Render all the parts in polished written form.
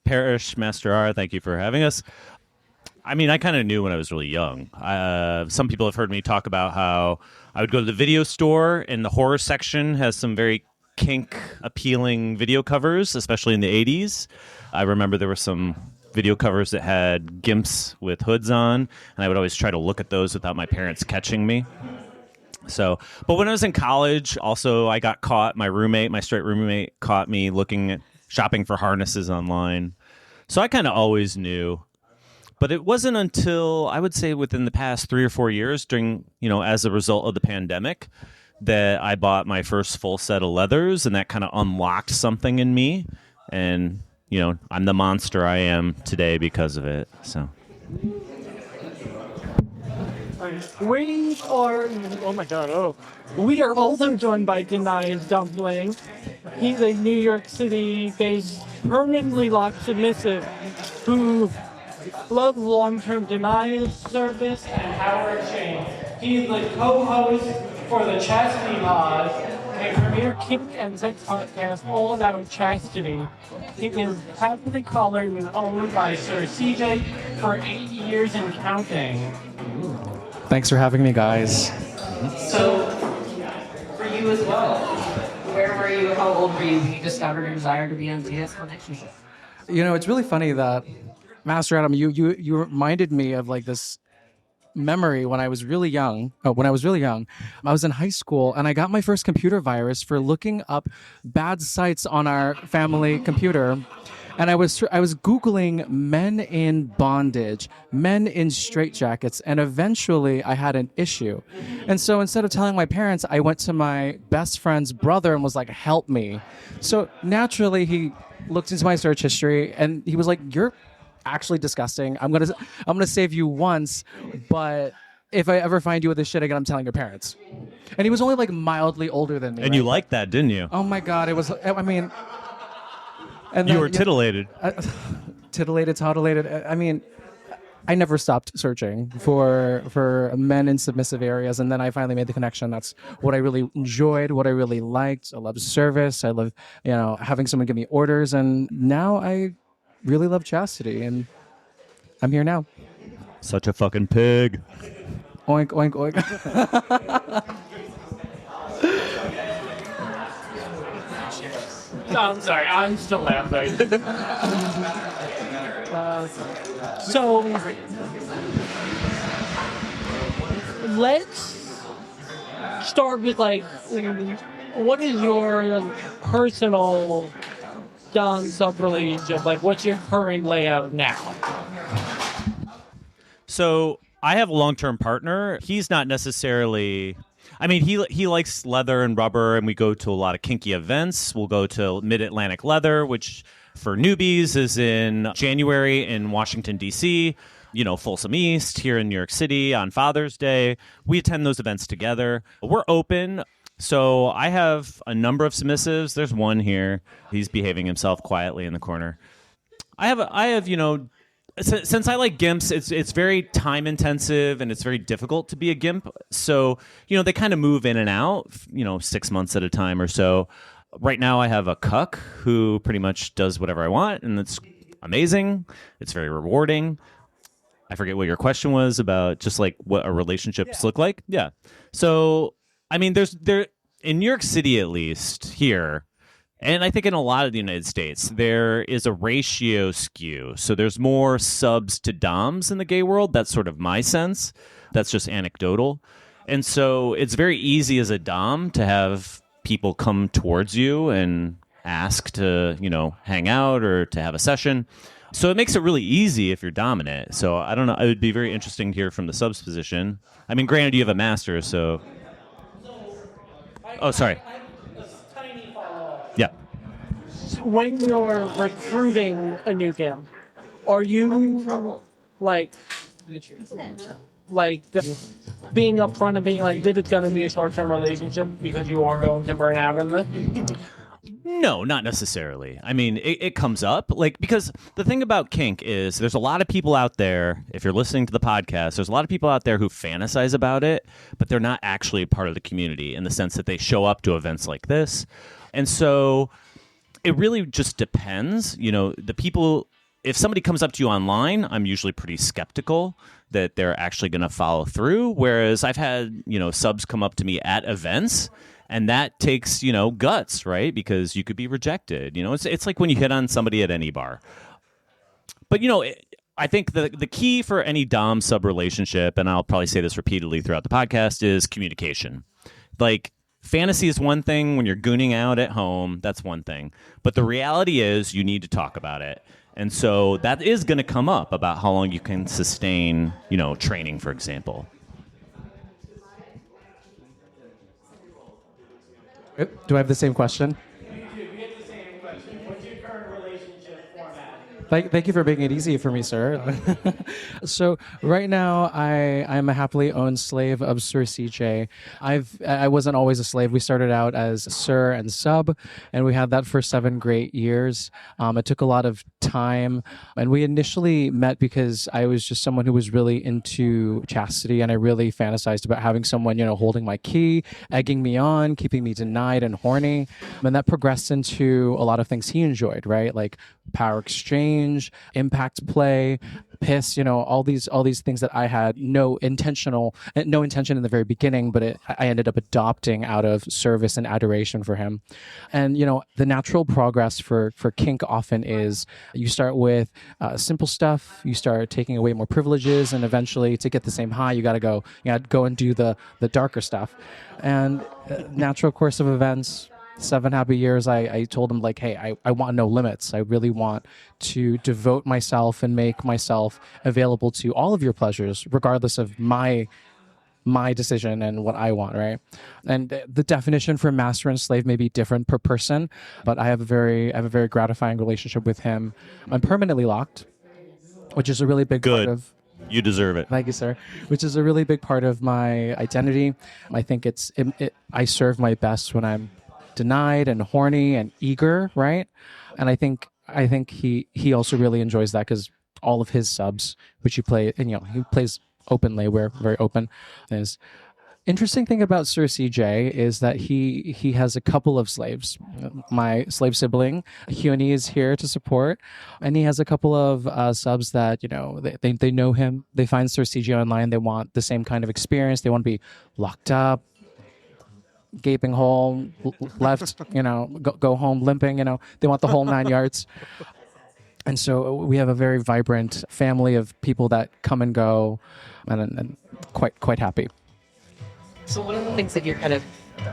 Parrish, Master R, thank you for having us. I mean, I kind of knew when I was really young. Some people have heard me talk about how I would go to the video store, and the horror section has some very kink appealing video covers, especially in the 80s. I remember there were some video covers that had gimps with hoods on, and I would always try to look at those without my parents catching me. So, but when I was in college, also I got caught. My straight roommate caught me shopping for harnesses online. So I kind of always knew. But it wasn't until, I would say, within the past 3 or 4 years as a result of the pandemic, that I bought my first full set of leathers, and that kind of unlocked something in me. And, I'm the monster I am today because of it. So. We are, we are also joined by Denied Dumpling. He's a New York City-based, permanently locked submissive who loves long-term denial service and power exchange. He's the co-host for the Chastity pod, a premier kink and sex podcast all about chastity. He is happily colored and owned by Sir CJ for 8 years and counting. Thanks for having me, guys. So, for you as well, where were you, how old were you when you discovered your desire to be on DS Connection? It's really funny that, Master Adam, you reminded me of like this memory when I was really young. I was in high school, and I got my first computer virus for looking up bad sites on our family computer. And I was Googling men in bondage, men in straitjackets, and eventually I had an issue. And so instead of telling my parents, I went to my best friend's brother and was like, help me. So naturally he looked into my search history and he was like, you're actually disgusting. I'm gonna save you once, but if I ever find you with this shit again, I'm telling your parents. And he was only like mildly older than me. And right? you liked that, didn't you? Oh my God, it was, I mean... And you were titillated. Titillated. I mean, I never stopped searching for men in submissive areas, and then I finally made the connection. That's what I really enjoyed, what I really liked. I love service. I love, having someone give me orders, and now I really love chastity, and I'm here now. Such a fucking pig. Oink, oink, oink. I'm sorry, I'm still laughing. So, let's start with, what is your personal dom-sub relationship? What's your current layout now? So, I have a long-term partner. He's not necessarily... I mean, he likes leather and rubber, and we go to a lot of kinky events. We'll go to Mid-Atlantic Leather, which for newbies is in January in Washington, D.C., Folsom East here in New York City on Father's Day. We attend those events together. We're open. So I have a number of submissives. There's one here. He's behaving himself quietly in the corner. I have since I like gimps, it's very time intensive and it's very difficult to be a gimp. So, they kind of move in and out, 6 months at a time or so. Right now I have a cuck who pretty much does whatever I want, and it's amazing. It's very rewarding. I forget what your question was about, just like what our relationships look like. Yeah. So, I mean, there in New York City, at least here, and I think in a lot of the United States, there is a ratio skew. So there's more subs to doms in the gay world. That's sort of my sense. That's just anecdotal. And so it's very easy as a dom to have people come towards you and ask to, hang out or to have a session. So it makes it really easy if you're dominant. So I don't know. It would be very interesting to hear from the subs position. I mean, granted, you have a master, so... Oh, sorry. Yeah. When you're recruiting a new gimp, are you being upfront and being like, this is going to be a short-term relationship because you are going to burn out in this? No, not necessarily. I mean, it comes up, because the thing about kink is there's a lot of people out there, if you're listening to the podcast, there's a lot of people out there who fantasize about it, but they're not actually a part of the community in the sense that they show up to events like this. And so it really just depends. The people if somebody comes up to you online, I'm usually pretty skeptical that they're actually going to follow through. Whereas I've had, subs come up to me at events, and that takes, guts, right? Because you could be rejected. It's like when you hit on somebody at any bar. But, I think the key for any Dom sub relationship, and I'll probably say this repeatedly throughout the podcast, is communication. Like, fantasy is one thing. When you're gooning out at home, that's one thing. But the reality is you need to talk about it. And so that is going to come up about how long you can sustain, training, for example. Do I have the same question? Thank you for making it easy for me, sir. So right now, I'm a happily owned slave of Sir CJ. I wasn't always a slave. We started out as sir and sub, and we had that for 7 great years. It took a lot of time, and we initially met because I was just someone who was really into chastity, and I really fantasized about having someone, holding my key, egging me on, keeping me denied and horny, and that progressed into a lot of things he enjoyed, right? Like power exchange, impact play, piss, all these things that I had no intention in the very beginning, but I ended up adopting out of service and adoration for him. And the natural progress for kink often is you start with simple stuff, you start taking away more privileges, and eventually to get the same high, you got to go and do the darker stuff. And natural course of events. 7 happy years, I told him, like, hey, I want no limits. I really want to devote myself and make myself available to all of your pleasures, regardless of my decision and what I want, right? And the definition for master and slave may be different per person, but I have a very gratifying relationship with him. I'm permanently locked, which is a really big part of... You deserve it. Thank you, sir. Which is a really big part of my identity. I think I serve my best when I'm denied and horny and eager, right? And I think he also really enjoys that because all of his subs, which he plays openly, we're very open. Is interesting thing about Sir CJ is that he has a couple of slaves. My slave sibling Huey is here to support, and he has a couple of subs that they know him. They find Sir CJ online. They want the same kind of experience. They want to be locked up, gaping hole, left, go home limping, they want the whole 9 yards. And so we have a very vibrant family of people that come and go, and quite happy. So one of the things that you're kind of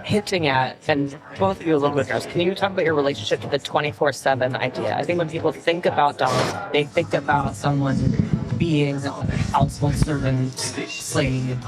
hinting at, and both of you a little bit first, can you talk about your relationship to the 24/7 idea? I think when people think about dogs, they think about someone being a household servant, slave,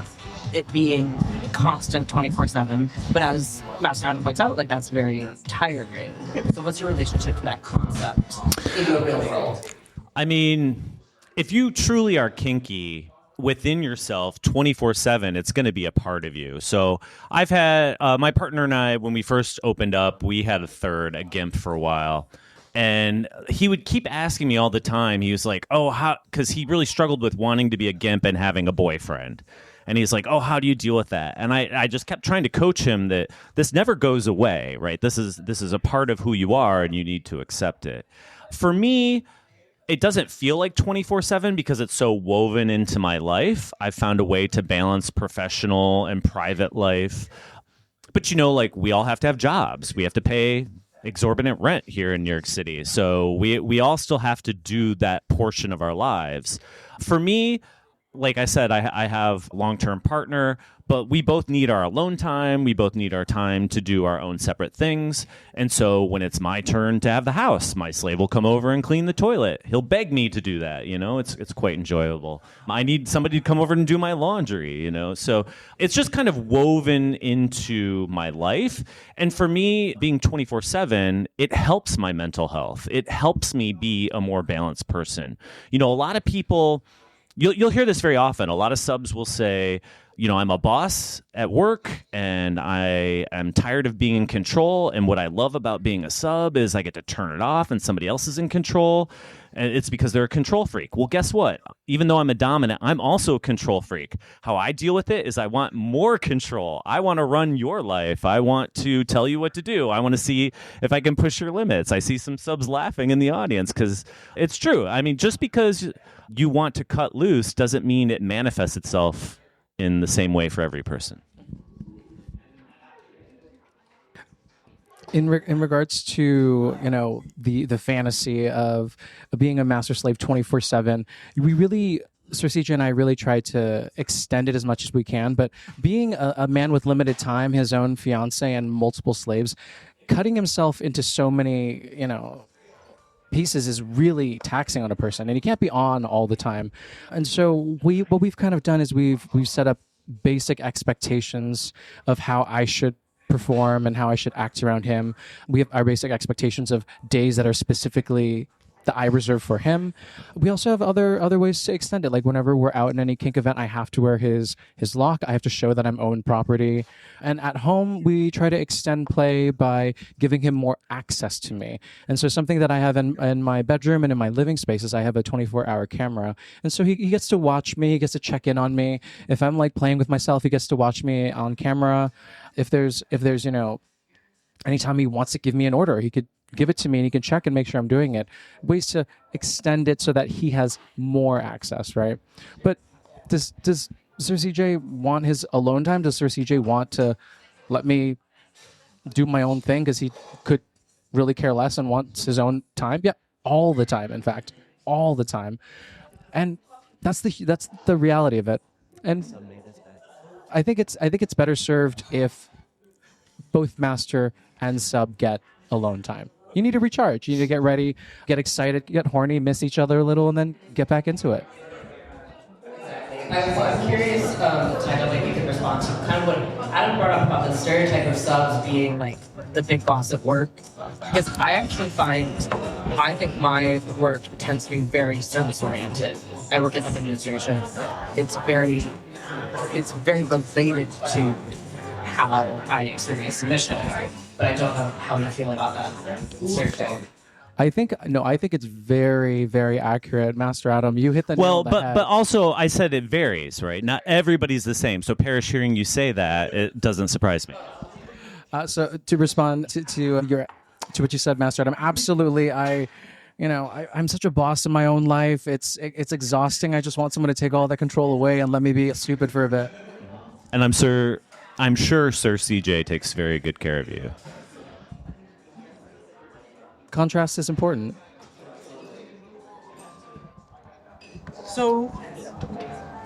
it being constant 24/7, but as Master Adam points out, that's very tiring. So what's your relationship to that concept in the real world? I mean, if you truly are kinky within yourself 24/7, it's going to be a part of you. So I've had my partner and I, when we first opened up, we had a GIMP for a while. And he would keep asking me all the time. He was like, how, because he really struggled with wanting to be a GIMP and having a boyfriend. And he's like, how do you deal with that? And I just kept trying to coach him that this never goes away, right? This is a part of who you are, and you need to accept it. For me, it doesn't feel like 24/7 because it's so woven into my life. I've found a way to balance professional and private life. But, we all have to have jobs. We have to pay exorbitant rent here in New York City. So we all still have to do that portion of our lives. For me, like I said, I have a long-term partner, but we both need our alone time. We both need our time to do our own separate things. And so when it's my turn to have the house, my slave will come over and clean the toilet. He'll beg me to do that. It's quite enjoyable. I need somebody to come over and do my laundry, So it's just kind of woven into my life. And for me, being 24/7, it helps my mental health. It helps me be a more balanced person. A lot of people... You'll hear this very often. A lot of subs will say, I'm a boss at work and I am tired of being in control. And what I love about being a sub is I get to turn it off and somebody else is in control. And it's because they're a control freak. Well, guess what? Even though I'm a dominant, I'm also a control freak. How I deal with it is I want more control. I want to run your life. I want to tell you what to do. I want to see if I can push your limits. I see some subs laughing in the audience because it's true. I mean, just because you want to cut loose doesn't mean it manifests itself in the same way for every person. In regards to the fantasy of being a master slave 24/7, we really, Sir CJ and I really try to extend it as much as we can. But being a man with limited time, his own fiance and multiple slaves, cutting himself into so many pieces is really taxing on a person, and you can't be on all the time. And so what we've kind of done is we've set up basic expectations of how I should perform and how I should act around him. We have our basic expectations of days that are specifically that I reserve for him. We also have other ways to extend it. Like whenever we're out in any kink event, I have to wear his lock. I have to show that I'm owned property. And at home, we try to extend play by giving him more access to me. And so something that I have in my bedroom and in my living space is I have a 24-hour camera. And so he gets to watch me. He gets to check in on me. If I'm like playing with myself, he gets to watch me on camera. If there's anytime he wants to give me an order, he could give it to me and he can check and make sure I'm doing it. Ways to extend it so that he has more access, right? But does Sir CJ want his alone time? Does Sir CJ want to let me do my own thing because he could really care less and wants his own time? Yeah, all the time, in fact. All the time. And that's the reality of it. And I think it's better served if both master and sub get alone time. You need to recharge. You need to get ready, get excited, get horny, miss each other a little, and then get back into it. I'm curious, I don't think you can respond to kind of what Adam brought up about the stereotype of subs being like the big boss at work. Because I actually I think my work tends to be very service oriented. I work in administration. It's very related to how I experience submission. But I don't know how you feel about that stereotype. I think it's very, very accurate, Master Adam. You hit the nail on the head. But also I said it varies, right? Not everybody's the same. So Parrish, hearing you say that, it doesn't surprise me. So to respond to what you said, Master Adam, absolutely. I'm such a boss in my own life. It's exhausting. I just want someone to take all that control away and let me be stupid for a bit. And I'm sure Sir CJ takes very good care of you. Contrast is important. So,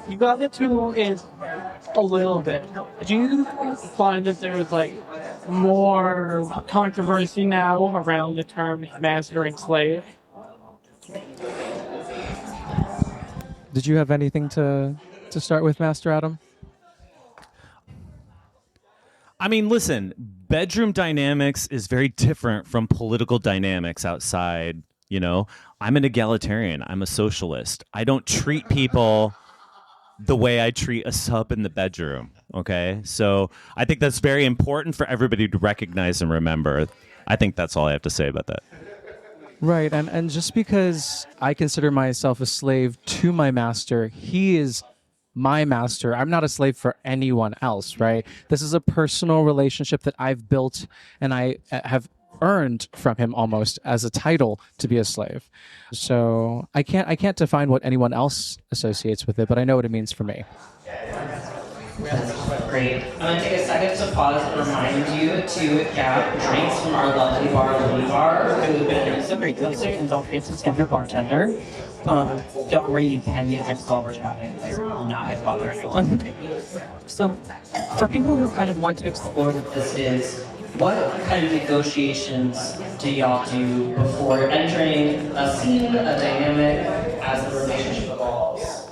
you got into it a little bit. Do you find that there's like more controversy now around the term master and slave? Did you have anything to start with, Master Adam? I mean, listen, bedroom dynamics is very different from political dynamics outside. I'm an egalitarian. I'm a socialist. I don't treat people the way I treat a sub in the bedroom. Okay. So I think that's very important for everybody to recognize and remember. I think that's all I have to say about that. Right. And just because I consider myself a slave to my master, he is my master. I'm not a slave for anyone else, right? This is a personal relationship that I've built and I have earned from him almost as a title to be a slave. So I can't define what anyone else associates with it, but I know what it means for me. Great. I'm going to take a second to pause and remind you to grab drinks from our lovely bar, Louie Bar, who have been so very good and don't face a standard bartender. Don't worry, you can use it while we're chatting. I will not bother anyone. So, for people who kind of want to explore what this is, what kind of negotiations do y'all do before entering a scene, a dynamic, as the relationship evolves?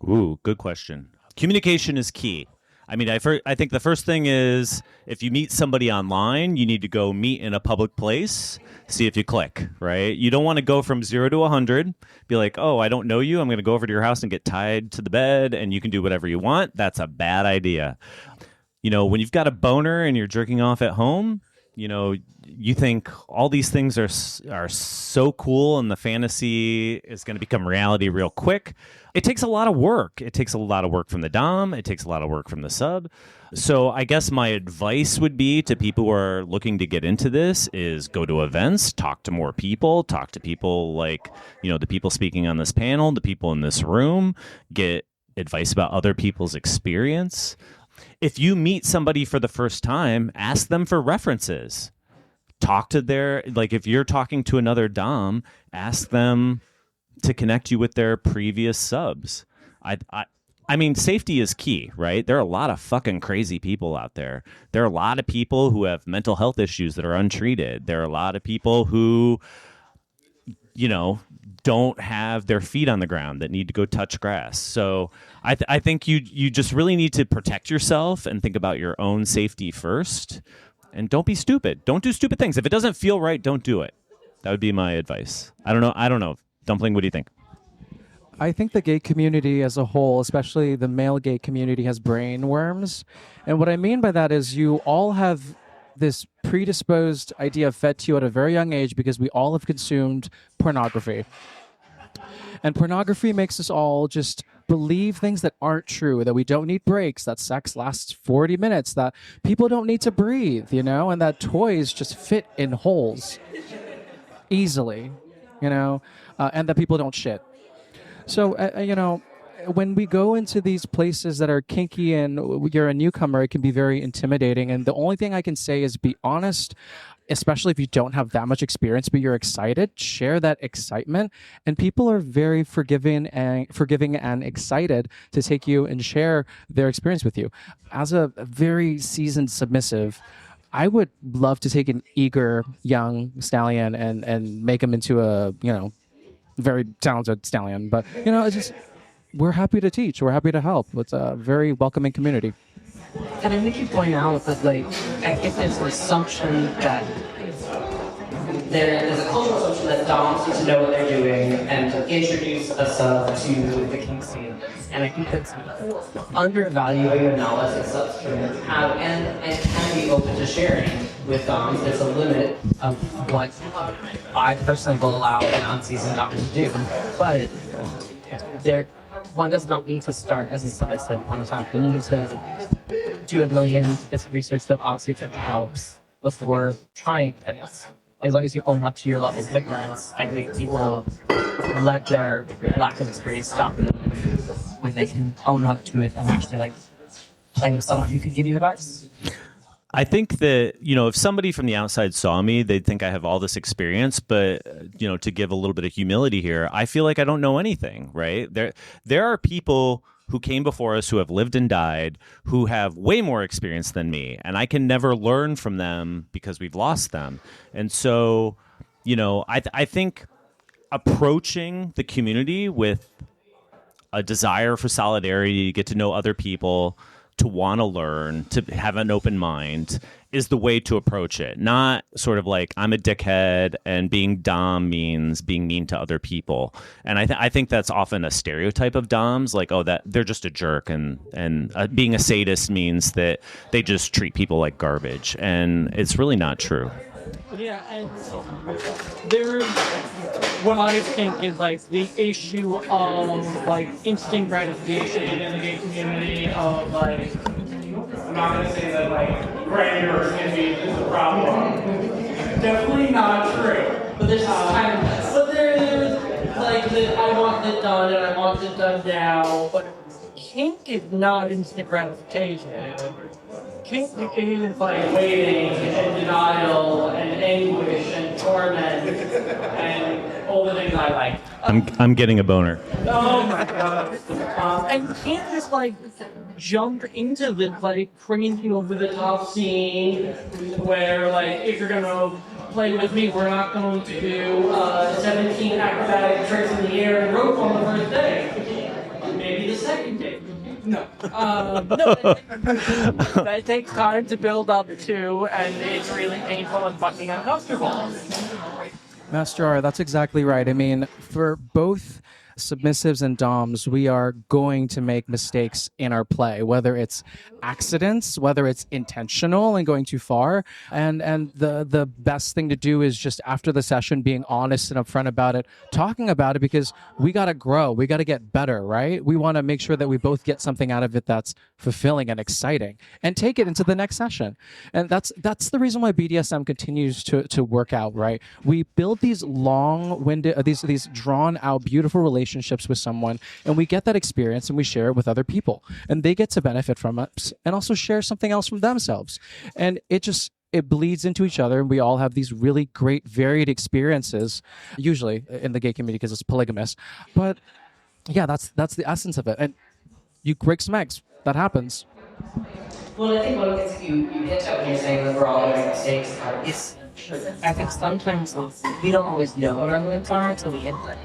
Ooh, good question. Communication is key. I mean, I think the first thing is if you meet somebody online, you need to go meet in a public place, see if you click, right? You don't want to go from 0 to 100, be like, oh, I don't know you. I'm going to go over to your house and get tied to the bed and you can do whatever you want. That's a bad idea. You know, when you've got a boner and you're jerking off at home, you know, you think all these things are so cool and the fantasy is going to become reality real quick. It takes a lot of work. It takes a lot of work from the dom. It takes a lot of work from the sub. So I guess my advice would be to people who are looking to get into this is go to events, talk to more people, talk to people like, you know, the people speaking on this panel, the people in this room, get advice about other people's experience. If you meet somebody for the first time, ask them for references. Talk to their, like if you're talking to another dom, ask them to connect you with their previous subs. I mean, safety is key, right? There are a lot of fucking crazy people out there. There are a lot of people who have mental health issues that are untreated. There are a lot of people who, you know, don't have their feet on the ground that need to go touch grass. So I think you just really need to protect yourself and think about your own safety first. And don't be stupid. Don't do stupid things. If it doesn't feel right, don't do it. That would be my advice. I don't know. Dumpling, what do you think? I think the gay community as a whole, especially the male gay community, has brain worms. And what I mean by that is you all have this predisposed idea fed to you at a very young age because we all have consumed pornography. And pornography makes us all just believe things that aren't true, that we don't need breaks, that sex lasts 40 minutes, that people don't need to breathe, you know, and that toys just fit in holes easily, you know, and that people don't shit. So, you know, when we go into these places that are kinky and you're a newcomer, it can be very intimidating. And the only thing I can say is be honest, especially if you don't have that much experience, but you're excited, share that excitement. And people are very forgiving and excited to take you and share their experience with you. As a very seasoned submissive, I would love to take an eager young stallion and make him into a, you know, very talented stallion. But, you know, it's just, we're happy to teach. We're happy to help. It's a very welcoming community. And I think you point out that, like, I think there's an assumption that there's a cultural assumption that doms need to know what they're doing and to introduce a sub to the kink scene. And I think that's undervaluing the knowledge that subs can have and can be open to sharing with doms. There's a limit of what I personally will allow an unseasoned dom to do. But one does not need to start as a submissive on a time. You need to do a million bits of research that obviously helps before trying this. As long as you own up to your level of ignorance, I think people let their lack of experience stop them when they can own up to it and actually like play with someone who can give you advice. I think that, you know, if somebody from the outside saw me, they'd think I have all this experience, but, you know, to give a little bit of humility here, I feel like I don't know anything, right? There are people who came before us who have lived and died, who have way more experience than me, and I can never learn from them because we've lost them. And so, you know, I think approaching the community with a desire for solidarity, to get to know other people, to want to learn, to have an open mind is the way to approach it. Not sort of like I'm a dickhead and being dom means being mean to other people. And I think that's often a stereotype of doms, like, oh, that they're just a jerk, and being a sadist means that they just treat people like garbage. And it's really not true. Yeah, and there's what I think is like the issue of like instant gratification in the gay community of like, I'm not gonna say that like grammar is a problem. Definitely not true. But there's kind of, but there's like the I want it done and I want it done now. But kink is not instant gratification. Kink is like waiting and denial and anguish and torment and all the things I like. I'm getting a boner. Oh my god. And you can't just like jump into the like crazy over the top scene where like if you're gonna play with me, we're not going to do 17 acrobatic tricks in the air and rope on the first day. Maybe the second day. No, that takes time to build up to, and it's really painful and fucking uncomfortable. Master R, that's exactly right. I mean, for both submissives and doms, we are going to make mistakes in our play, whether it's accidents, whether it's intentional and going too far. And the best thing to do is just after the session being honest and upfront about it, talking about it, because we got to grow, we got to get better, right? We want to make sure that we both get something out of it that's fulfilling and exciting, and take it into the next session. And that's the reason why BDSM continues to work out, right? We build these long-winded, these drawn-out, beautiful relationships with someone, and we get that experience and we share it with other people, and they get to benefit from us and also share something else from themselves. And it bleeds into each other, and we all have these really great varied experiences, usually in the gay community because it's polygamous. But yeah, that's the essence of it. And you break some eggs. That happens. Well, I think one of the things you hit at when you're saying that we're all making mistakes is, I think sometimes we don't always know what our limits are until we hit them.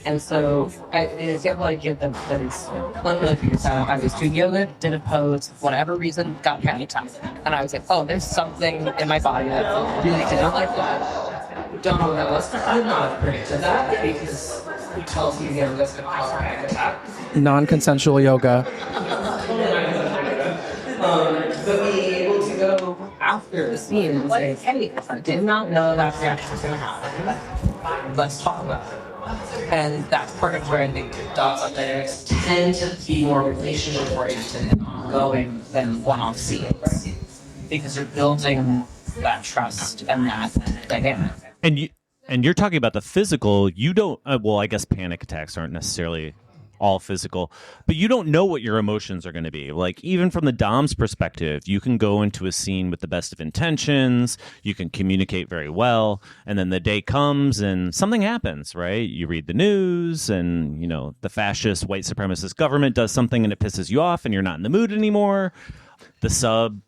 And so, an example I give them that is one really figures out. I was doing yoga, did a pose, for whatever reason, got panic attack. And I was like, oh, there's something in my body that really didn't like that. Don't know what that was. I'm not afraid of that because it tells me the risk of power panic attack. Non-consensual yoga. But being able to go after the scene and say, hey, I did not know that reaction was going to happen. Let's talk about it. And that's part of where I think dots on dynamics tend to be more relationship oriented and ongoing than one-off scenes, because you're building that trust and that dynamic. And you're talking about the physical. You don't. Well, I guess panic attacks aren't necessarily all physical, but you don't know what your emotions are going to be. Like, even from the dom's perspective, you can go into a scene with the best of intentions, you can communicate very well, and then the day comes and something happens, right? You read the news and, you know, the fascist white supremacist government does something and it pisses you off and you're not in the mood anymore. The sub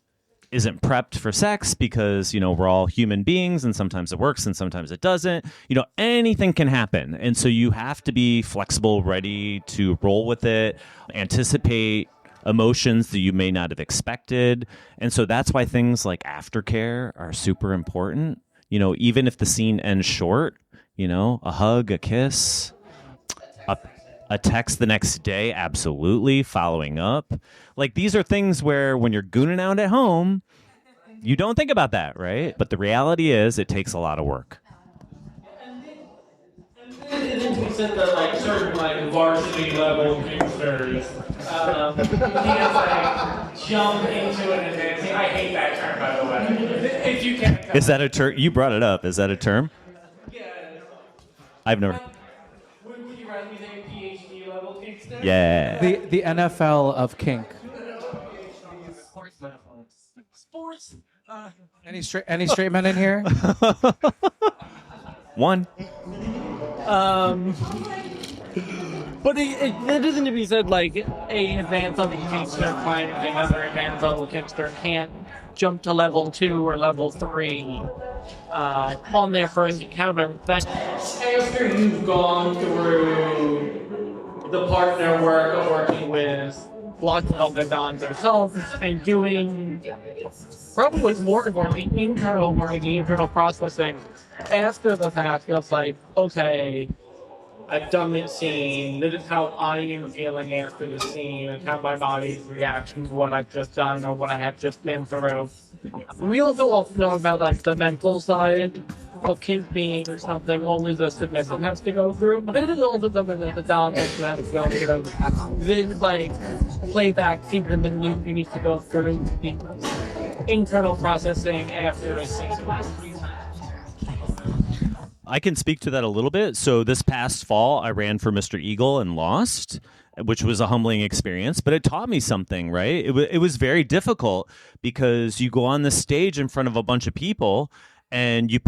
isn't prepped for sex because, you know, we're all human beings and sometimes it works and sometimes it doesn't. You know, anything can happen. And so you have to be flexible, ready to roll with it, anticipate emotions that you may not have expected. And so that's why things like aftercare are super important. You know, even if the scene ends short, you know, a hug, a kiss, a text the next day, absolutely, following up. Like, these are things where when you're gooning out at home, you don't think about that, right? But the reality is it takes a lot of work. And then we said that, like, certain, like, varsity level gangsters, can't, like, jump into an advanced. I hate that term, by the way. If you can't. Is that a term? You brought it up. Is that a term? Yeah. I've never. Would you rather be saying PhD level gangster? Yeah. The NFL of kink. Sports. Any straight men in here? One. But it isn't to be said, like, a advanced level gangster finding another advanced level gangster can't jump to level 2 or level 3 on their first encounter. That's after you've gone through the partner work of working with lots of the dons themselves and doing probably more importantly internal work, the internal processing after the fact of, like, okay, I've done this scene, this is how I am feeling after the scene, and how my body's reaction to what I've just done or what I have just been through. We also know about, like, the mental side of kink being something only the submissive has to go through, but it is also something that the dom has to go through. This, like, playback sequence in the loop you need to go through the internal processing after a scene. I can speak to that a little bit. So this past fall, I ran for Mr. Eagle and lost, which was a humbling experience, but it taught me something, right? It was very difficult because you go on the stage in front of a bunch of people and you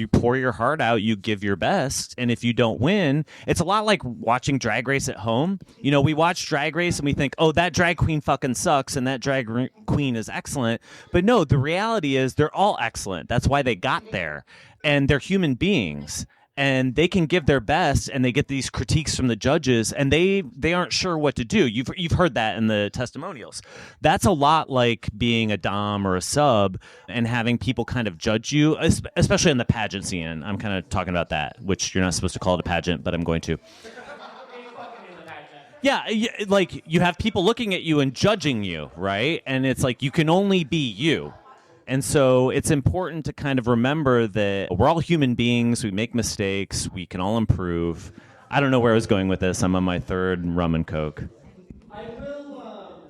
pour your heart out, you give your best, and if you don't win, it's a lot like watching Drag Race at home. You know, we watch Drag Race and we think, oh, that drag queen fucking sucks and that drag queen is excellent. But no, the reality is they're all excellent. That's why they got there. And they're human beings. and they can give their best, and they get these critiques from the judges, and they aren't sure what to do. You've heard that in the testimonials. That's a lot like being a dom or a sub and having people kind of judge you, especially in the pageant scene. I'm kind of talking about that, which you're not supposed to call it a pageant, but I'm going to. Yeah, like you have people looking at you and judging you, right? And it's like you can only be you. And so it's important to kind of remember that we're all human beings. We make mistakes. We can all improve. I don't know where I was going with this. I'm on my third rum and Coke. I will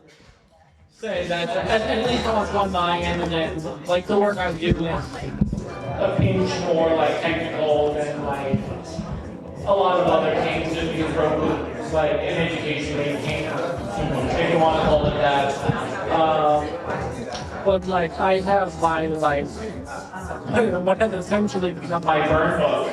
say that at least on my end, and then, like the work I'm doing is a pinch more like technical than like a lot of other things that you throw like an education if you want to call it that. But like I have my like what has essentially become my burn book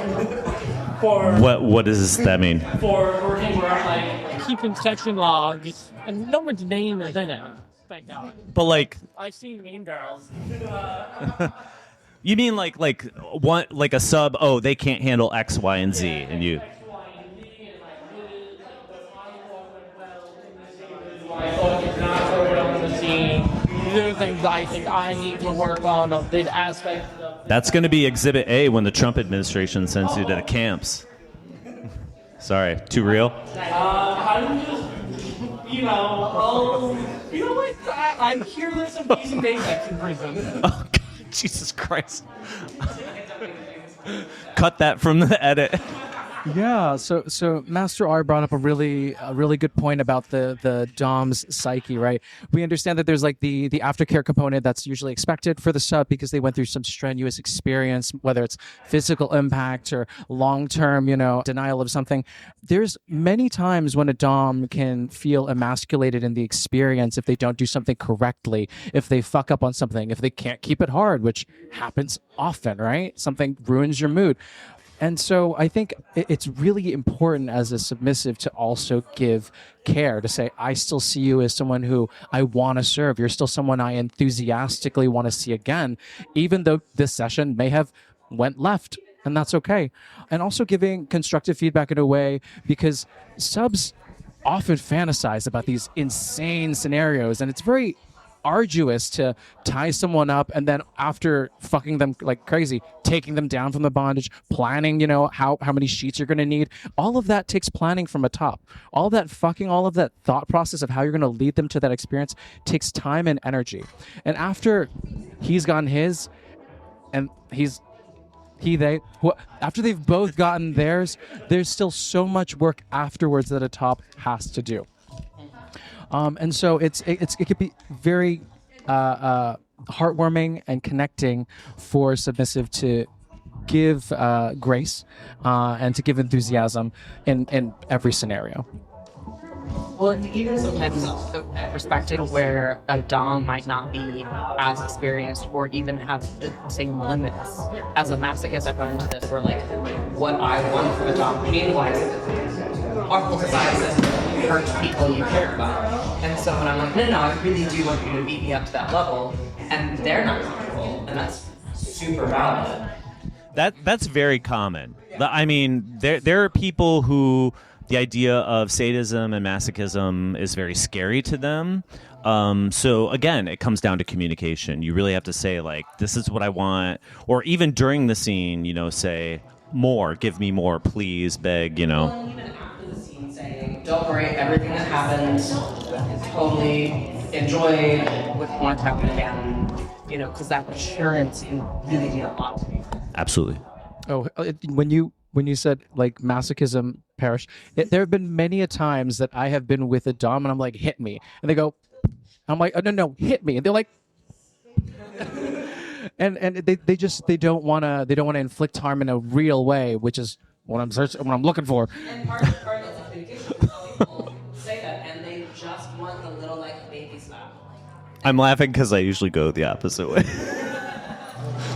for What does that mean? for working where I'm like keeping section logs and no one's name is in it. Thank God. But like, I see Mean Girls. you mean like one like a sub? Oh, they can't handle X, Y, and Z, and you. These are the things I think I need to work on of the aspects of That's going to be Exhibit A when the Trump administration sends you to the camps. Sorry, too real? I'm just, you know what? I'm curious of these basics in prison. Oh, God, Jesus Christ. Cut that from the edit. Yeah, so Master R brought up a really good point about the dom's psyche, right? We understand that there's like the aftercare component that's usually expected for the sub because they went through some strenuous experience, whether it's physical impact or long-term, denial of something. There's many times when a dom can feel emasculated in the experience if they don't do something correctly, if they fuck up on something, if they can't keep it hard, which happens often, right? Something ruins your mood. And so I think it's really important as a submissive to also give care, to say, I still see you as someone who I want to serve. You're still someone I enthusiastically want to see again, even though this session may have went left, and that's okay. And also giving constructive feedback in a way, because subs often fantasize about these insane scenarios, and it's very arduous to tie someone up and then after fucking them like crazy, taking them down from the bondage, planning, how many sheets you're going to need. All of that takes planning from a top. All of that thought process of how you're going to lead them to that experience takes time and energy. And after he's gotten his and after they've both gotten theirs, there's still so much work afterwards that a top has to do. And so it could be very heartwarming and connecting for submissive to give grace and to give enthusiasm in every scenario. Well, even sometimes a perspective where a dom might not be as experienced or even have the same limits. As a masochist, I've gone into this where like what I want from a dom, meanwhile, our whole society says hurt people you care about. And so when I'm like, no, I really do want you to beat me up to that level, and they're not comfortable, and that's super valid. That's very common. I mean, there are people who the idea of sadism and masochism is very scary to them. So again, it comes down to communication. You really have to say like, this is what I want, or even during the scene, say more, give me more, please, beg, Well, and even after the scene, saying, don't worry, everything that happened, totally enjoy, wouldn't want to happen again, because that assurance can really mean a lot to me. Absolutely. Oh, when you said like masochism perish, there have been many a times that I have been with a dom and I'm like, hit me, and they go, I'm like, oh, no, hit me, and they're like, and they don't want to inflict harm in a real way, which is what I'm looking for. And part of the communication is how people say that, and they just want the little like baby slap. I'm laughing because I usually go the opposite way.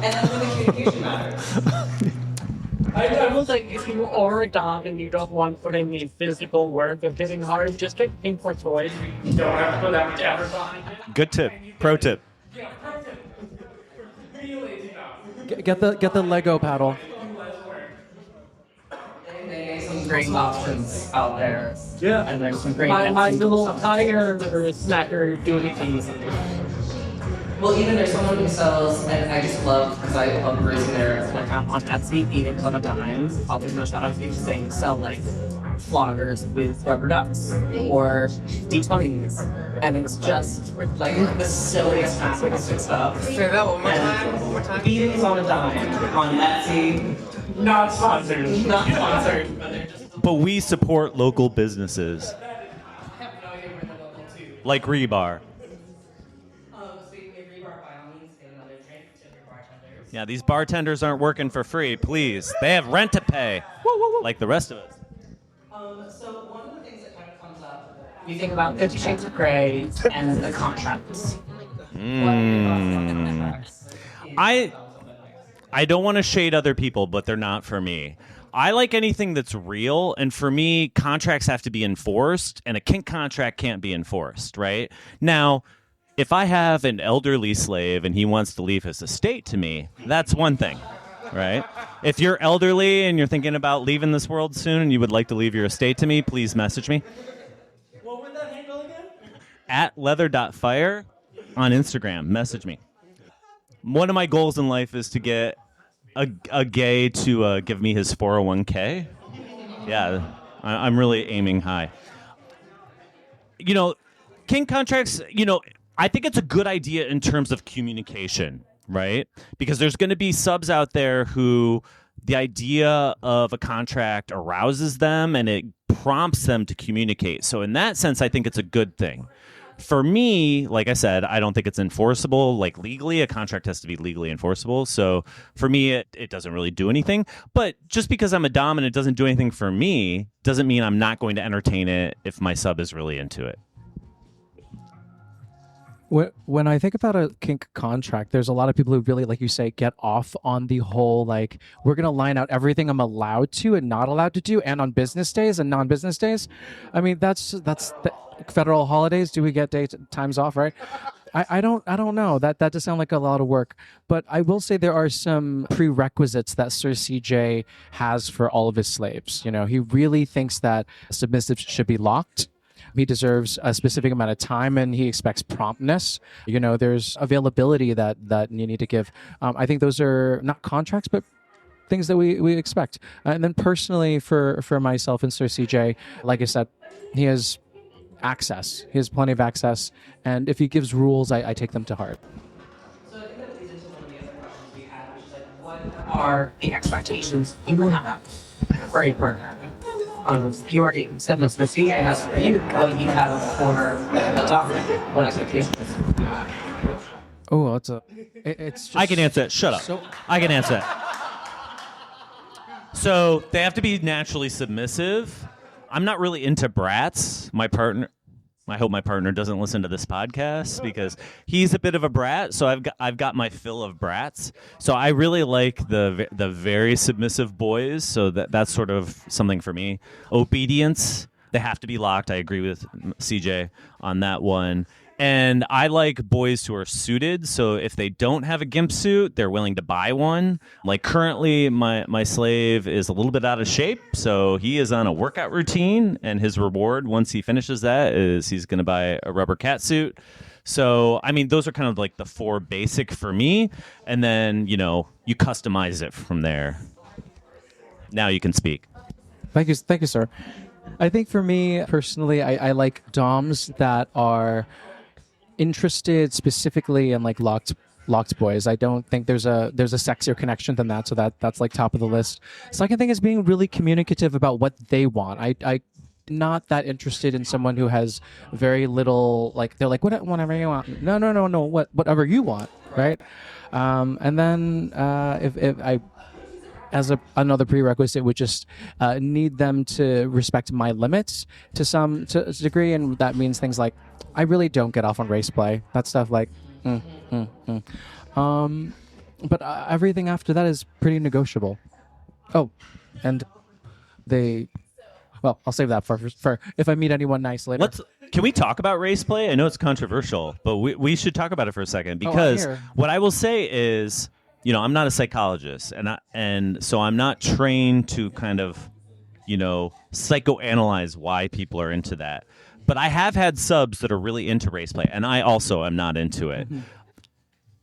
And that's when the communication matters. I will say, if you are a dom and you don't want to put in the physical work of hitting hard, just get pink for toys. You don't have to put that much effort behind it. Good tip. Pro tip. Yeah, pro tip. Be lazy now. Get the Lego paddle. some great options out there. Yeah. And there's some great My little tire snacker doing things. Well, even there's someone who sells, and I just love, because I love perusing their, like on Etsy, eating on a dime, I'll do no shout out to these things, sell like floggers with rubber ducks or detonings. And it's just like the silliest, massive stuff. Say that one more time. Eating on a dime on Etsy. Not sponsored. Not sponsored, but they're just. But we support local businesses like Rebar. Yeah, these bartenders aren't working for free. Please, they have rent to pay, like the rest of us. So one of the things that kind of comes up, you think about 50 Shades of Grey and the contracts. I don't want to shade other people, but they're not for me. I like anything that's real, and for me, contracts have to be enforced, and a kink contract can't be enforced, right? Now, if I have an elderly slave and he wants to leave his estate to me, that's one thing, right? If you're elderly and you're thinking about leaving this world soon and you would like to leave your estate to me, please message me. What would that handle again? At leather.fire on Instagram. Message me. One of my goals in life is to get a gay to give me his 401k. Yeah, I'm really aiming high. You know, kink contracts, I think it's a good idea in terms of communication, right? Because there's going to be subs out there who the idea of a contract arouses them and it prompts them to communicate. So in that sense, I think it's a good thing. For me, like I said, I don't think it's enforceable. Like legally, a contract has to be legally enforceable. So for me, it doesn't really do anything. But just because I'm a dom and it doesn't do anything for me doesn't mean I'm not going to entertain it if my sub is really into it. When I think about a kink contract, there's a lot of people who really, like you say, get off on the whole, like, we're going to line out everything I'm allowed to and not allowed to do, and on business days and non-business days. I mean, that's the federal holidays. Do we get times off, right? I don't know. That does sound like a lot of work. But I will say there are some prerequisites that Sir CJ has for all of his slaves. He really thinks that submissives should be locked. He deserves a specific amount of time, and he expects promptness. There's availability that you need to give. I think those are not contracts, but things that we expect. And then personally, for myself and Sir CJ, like I said, he has access. He has plenty of access, and if he gives rules, I take them to heart. So I think that leads into one of the other questions we had, which is like, what are the expectations you will have for a partner? You already said this, but CJ has for you what you have for the doctor. What expectations? Oh, it's just I can answer it. Shut up. I can answer it. So they have to be naturally submissive. I'm not really into brats. I hope my partner doesn't listen to this podcast because he's a bit of a brat. So I've got my fill of brats. So I really like the very submissive boys. So that's sort of something for me. Obedience. They have to be locked. I agree with CJ on that one. And I like boys who are suited. So if they don't have a gimp suit, they're willing to buy one. Like currently, my slave is a little bit out of shape. So he is on a workout routine. And his reward, once he finishes that, is he's going to buy a rubber cat suit. So, I mean, those are kind of like the four basic for me. And then, you customize it from there. Now you can speak. Thank you, sir. I think for me, personally, I like doms that are interested specifically in like locked boys. I don't think there's a sexier connection than that, so that's like top of the list. Second thing is being really communicative about what they want. I not that interested in someone who has very little, like they're like whatever you want. No, whatever you want, right? And then if I as another prerequisite would just need them to respect my limits to a degree, and that means things like I really don't get off on race play. That stuff like, but everything after that is pretty negotiable. Oh, and I'll save that for if I meet anyone nice later. Can we talk about race play? I know it's controversial, but we should talk about it for a second because what I will say is, I'm not a psychologist, and so I'm not trained to kind of psychoanalyze why people are into that. But I have had subs that are really into race play, and I also am not into it.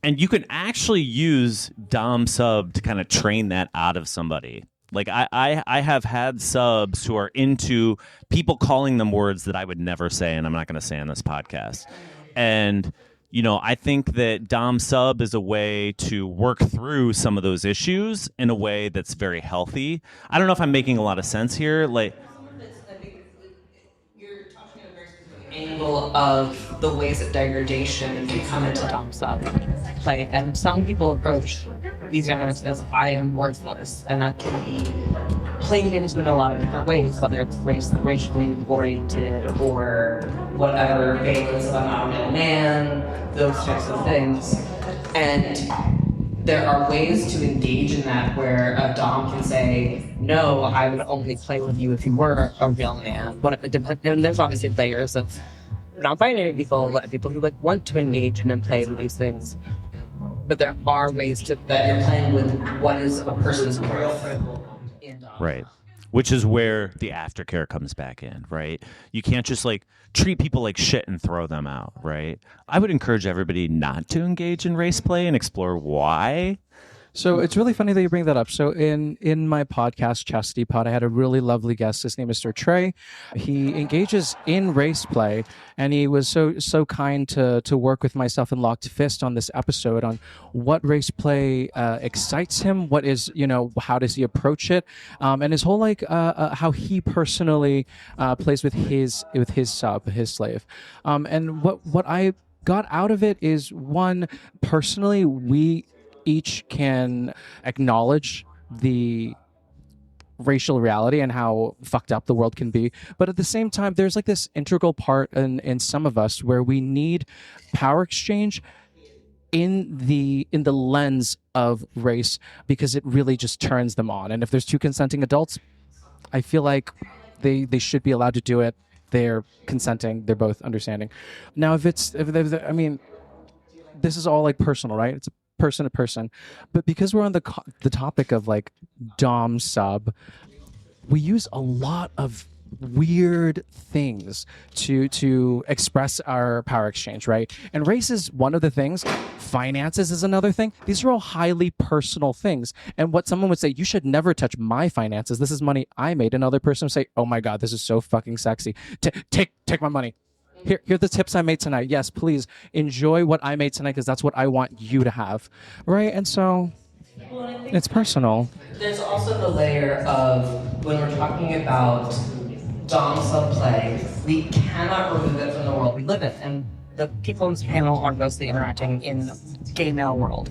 And you can actually use Dom sub to kind of train that out of somebody. Like I have had subs who are into people calling them words that I would never say, and I'm not going to say on this podcast. And I think that Dom sub is a way to work through some of those issues in a way that's very healthy. I don't know if I'm making a lot of sense here. Like, you're touching on a very specific angle of the ways that degradation can come into Dom sub play, and some people approach these genres as I am worthless, and that can be played into in a lot of different ways, whether it's racially oriented or whatever vagueness of I'm not a real man, those types of things. And there are ways to engage in that where a Dom can say, no, I would only play with you if you were a real man. And there's obviously layers of non-binary people who want to engage in and play with these things. But there are ways that you're playing with what is a person's real in Dom. right. Which is where the aftercare comes back in, right? You can't just treat people like shit and throw them out, right? I would encourage everybody not to engage in race play and explore why. So it's really funny that you bring that up. So in my podcast, Chastity Pod, I had a really lovely guest. His name is Sir Trey. He engages in race play, and he was so kind to work with myself and Locked Fist on this episode on what race play excites him, what is, how does he approach it, and his whole how he personally plays with his sub, his slave. And what I got out of it is, one, personally, we each can acknowledge the racial reality and how fucked up the world can be, but at the same time there's this integral part in some of us where we need power exchange in the lens of race, because it really just turns them on. And if there's two consenting adults, I feel like they should be allowed to do it. They're consenting, they're both understanding. Now if this is all personal, right? It's a person to person, but because we're on the topic of Dom sub, we use a lot of weird things to express our power exchange, right? And race is one of the things. Finances is another thing. These are all highly personal things. And what someone would say, you should never touch my finances, this is money I made. Another person would say, oh my god, this is so fucking sexy, take my money. Here are the tips I made tonight. Yes, please enjoy what I made tonight, because that's what I want you to have, right? And so it's personal. There's also the layer of, when we're talking about Dom sub play, we cannot remove it from the world we live in. And the people in this panel are mostly interacting in the gay male world.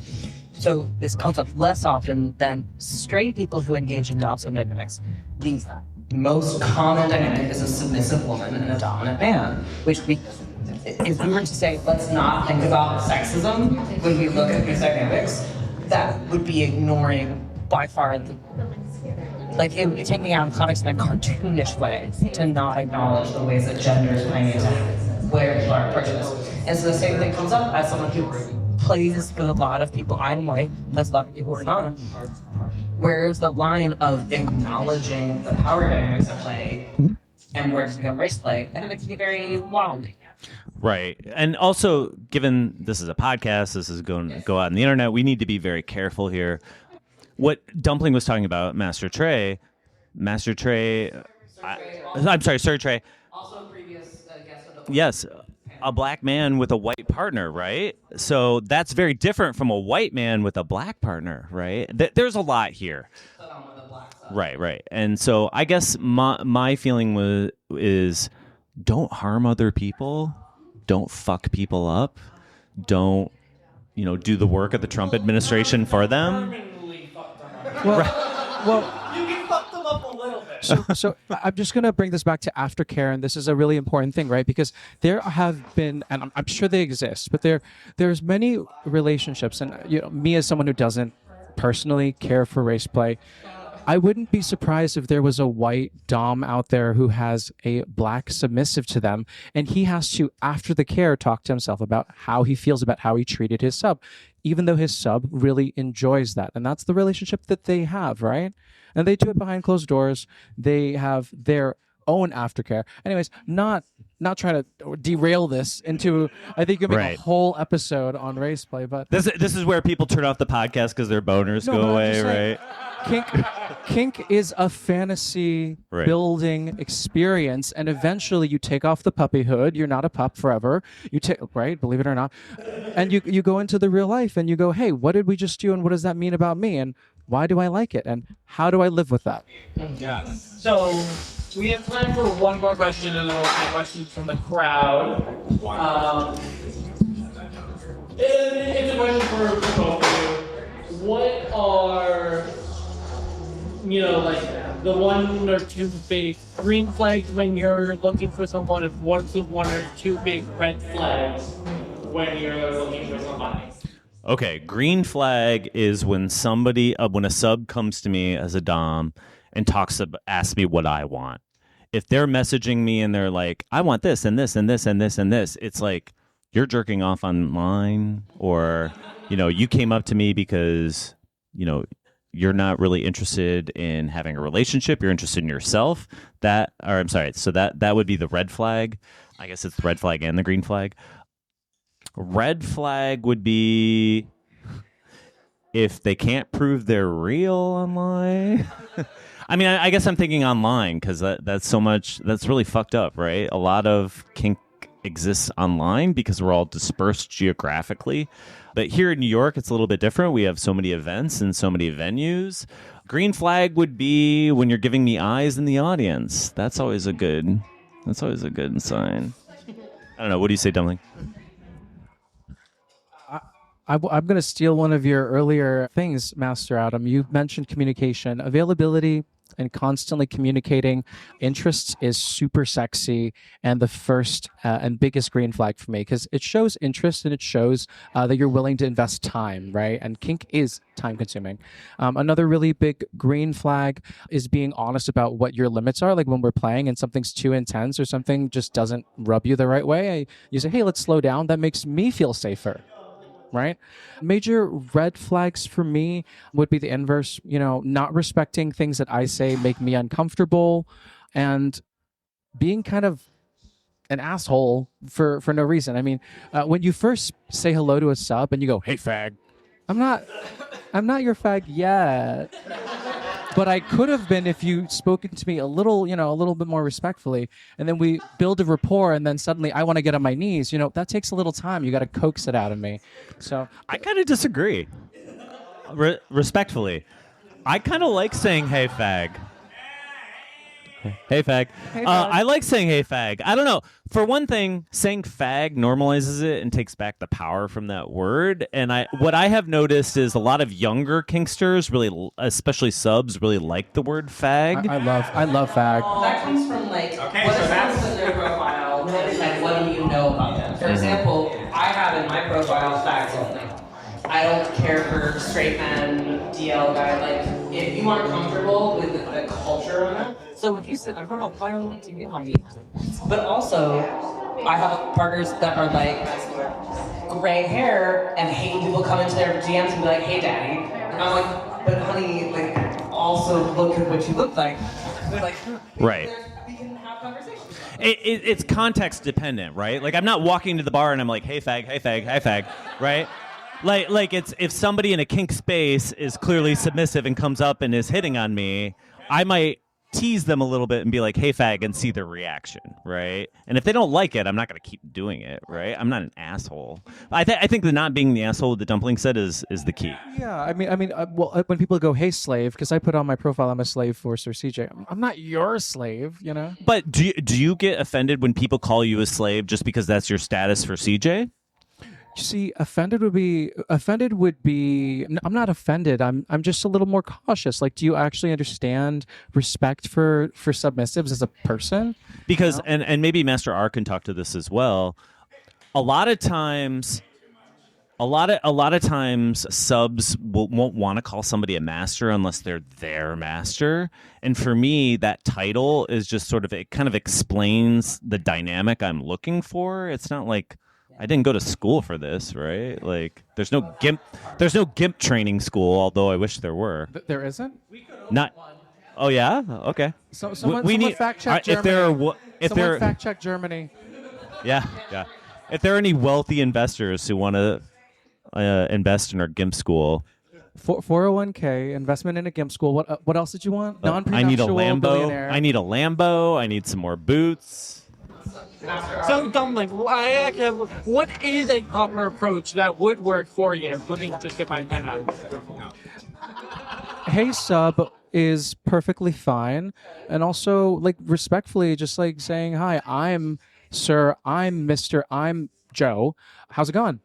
So this comes up less often than straight people who engage in Dom sub dynamics. The most common dynamic is a submissive woman and a dominant man, which if we were to say, let's not think about sexism when we look at these dynamics, that would be ignoring by far it would be taking out context in a cartoonish way to not acknowledge the ways that gender is playing into where people are approaching this. And so the same thing comes up as someone who plays with a lot of people I'm white, that's a lot of people who are not. Where's the line of acknowledging the power dynamics at play and where it's become race play? I think it can be very wild. Right. And also, given this is a podcast, this is going to go out on the internet, we need to be very careful here. What Dumpling was talking about, Sir Trey, I'm sorry, Sir Trey. Also a previous guest of the Yes, a black man with a white partner, right? So that's very different from a white man with a black partner, right? There's a lot here. Right. And so I guess my feeling is don't harm other people, don't fuck people up, don't do the work of the Trump administration for them. Well, You can fuck them up a little bit. so I'm just going to bring this back to aftercare, and this is a really important thing, right? Because there have been, and I'm sure they exist, but there's many relationships, and me as someone who doesn't personally care for race play, I wouldn't be surprised if there was a white dom out there who has a black submissive to them, and he has to, after the care, talk to himself about how he feels about how he treated his sub, even though his sub really enjoys that. And that's the relationship that they have, right? And they do it behind closed doors. They have their own aftercare. Anyways, not trying to derail this into, I think you make Right. a whole episode on race play, but This is where people turn off the podcast because their boners No, go but I'm away, just saying, right? kink is a fantasy Right. building experience, and eventually you take off the puppy hood. You're not a pup forever. You take, right, believe it or not, and you go into the real life and you go, hey, what did we just do, and what does that mean about me, and why do I like it, and how do I live with that? Yeah. So we have time for one more question, and then we'll take questions from the crowd. It's a question for both of you. What are, like the one or two big green flags when you're looking for someone, and what's the one or two big red flags when you're looking for somebody? Okay, green flag is when when a sub comes to me as a dom and asks me what I want. If they're messaging me and they're like, I want this and this and this and this and this, it's like, you're jerking off online, or, you came up to me because, you're not really interested in having a relationship. You're interested in yourself. So that would be the red flag. I guess it's the red flag and the green flag. Red flag would be if they can't prove they're real online. I mean, I guess I'm thinking online because that's really fucked up, right? A lot of kink exists online because we're all dispersed geographically. But here in New York, it's a little bit different. We have so many events and so many venues. Green flag would be when you're giving me eyes in the audience. That's always a good sign. I don't know. What do you say, Dumpling? I'm going to steal one of your earlier things, Master Adam. You mentioned communication, availability, and constantly communicating interests is super sexy, and the first and biggest green flag for me, because it shows interest and it shows that you're willing to invest time, right? And kink is time consuming. Another really big green flag is being honest about what your limits are. Like when we're playing and something's too intense or something just doesn't rub you the right way, you say, hey, let's slow down. That makes me feel safer. Right? Major red flags for me would be the inverse, not respecting things that I say make me uncomfortable, and being kind of an asshole for no reason. I mean, when you first say hello to a sub and you go, hey, fag, I'm not your fag yet. But I could have been if you spoken to me a little bit more respectfully, and then we build a rapport, and then suddenly I want to get on my knees. That takes a little time. You got to coax it out of me. So I kind of disagree. Respectfully, I kind of like saying "Hey fag." Hey fag. Hey, fag. I like saying "Hey fag." I don't know. For one thing, saying "fag" normalizes it and takes back the power from that word. And what I have noticed is a lot of younger kinksters, really, especially subs, really like the word "fag." I love fag. That comes from what so is that's- in their profile, and what do you know about them? For example, I have in my profile facts only. I don't care for straight men, DL guy. If you aren't comfortable with the culture on it. So if you said, I don't know, why don't you get on me? But also, I have partners that are gray hair and hate when people come into their DMs and be like, hey daddy. And I'm like, but honey, also look at what you look like. Right. We can have conversations. It's context dependent, right? Like I'm not walking to the bar and I'm like, "Hey fag, hey fag, hey fag," right? Like it's if somebody in a kink space is clearly submissive and comes up and is hitting on me, I might tease them a little bit and be like, "Hey fag," and see their reaction, right? And if they don't like it, I'm not going to keep doing it, right? I'm not an asshole. I think the not being the asshole the Dumpling said is the key. Yeah, I mean, when people go, "Hey, slave," because I put on my profile, I'm a slave for Sir CJ. I'm not your slave, But do you get offended when people call you a slave just because that's your status for CJ? You see, offended would be. I'm not offended. I'm just a little more cautious. Like, do you actually understand respect for submissives as a person? Because and maybe Master R can talk to this as well. A lot of times a lot of times subs won't want to call somebody a master unless they're their master. And for me, that title is just sort of, it kind of explains the dynamic I'm looking for. It's not like I didn't go to school for this, right? Like there's no GIMP training school, although I wish there were. There isn't? Not. Oh yeah. Okay. So someone need fact check Germany. if there are if someone there fact check Germany. yeah. If there are any wealthy investors who want to invest in our GIMP school, 401k investment in a GIMP school. What else did you want? I need a Non-prenuptial Lambo. billionaire. I need a Lambo. I need some more boots. So, Dumpling, what is a proper approach that would work for you? Let me just get my pen out. Hey sub is perfectly fine, and also like respectfully, just like saying hi. I'm Sir. I'm Mr. I'm Joe. How's it going?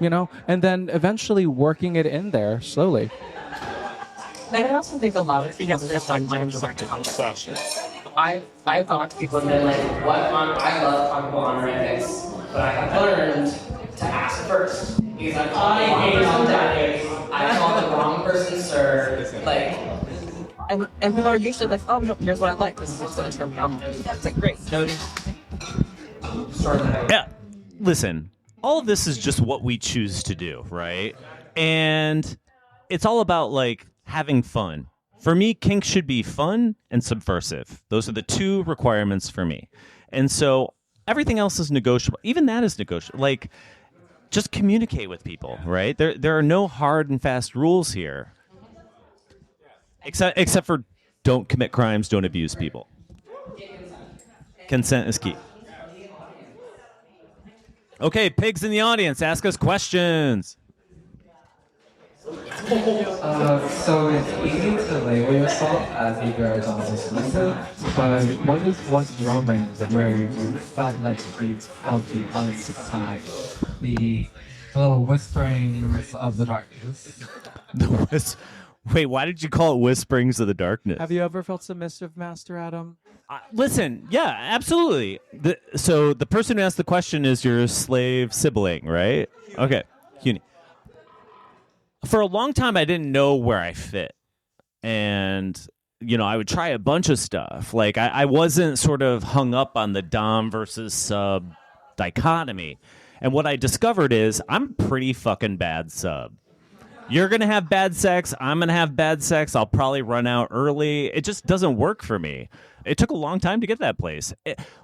You know, and then eventually working it in there slowly. And I also think a lot of people have like conversation. I've talked to people and they're like, I love talking about honorifics, but I have learned to ask first. Because I called the wrong person daddy, I called the wrong person sir, like, and people are usually like, oh no, here's what I like, this is what's going to turn me on. It's like, great, noting. Yeah. Listen, all of this is just what we choose to do, right? And it's all about like having fun. For me, kink should be fun and subversive. Those are the two requirements for me. And so everything else is negotiable. Even that is negotiable. Like, just communicate with people, right? There are no hard and fast rules here. Except for don't commit crimes, don't abuse people. Consent is key. Okay, pigs in the audience, ask us questions. So it's easy to label yourself as either a dominant submissive, but what is one moment where you felt like you felt the other side, the little whisperings of the darkness? Wait, why did you call it Whisperings of the Darkness? Have you ever felt submissive, Master Adam? Listen, yeah, absolutely. So the person who asked the question is your slave sibling, right? Okay, Cuny. For a long time, I didn't know where I fit. And, you know, I would try a bunch of stuff. Like, I wasn't sort of hung up on the dom versus sub dichotomy. And what I discovered is I'm pretty fucking bad sub. You're going to have bad sex. I'm going to have bad sex. I'll probably run out early. It just doesn't work for me. It took a long time to get that place.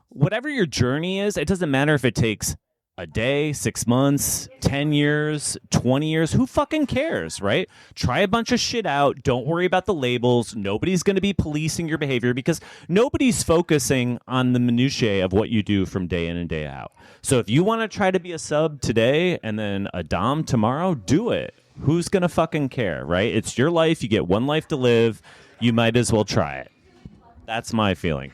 Whatever your journey is, it doesn't matter if it takes a day, 6 months, 10 years, 20 years. Who fucking cares, right? Try a bunch of shit out. Don't worry about the labels. Nobody's going to be policing your behavior because nobody's focusing on the minutiae of what you do from day in and day out. So if you want to try to be a sub today and then a dom tomorrow, do it. Who's going to fucking care, right? It's your life. You get one life to live. You might as well try it. That's my feeling.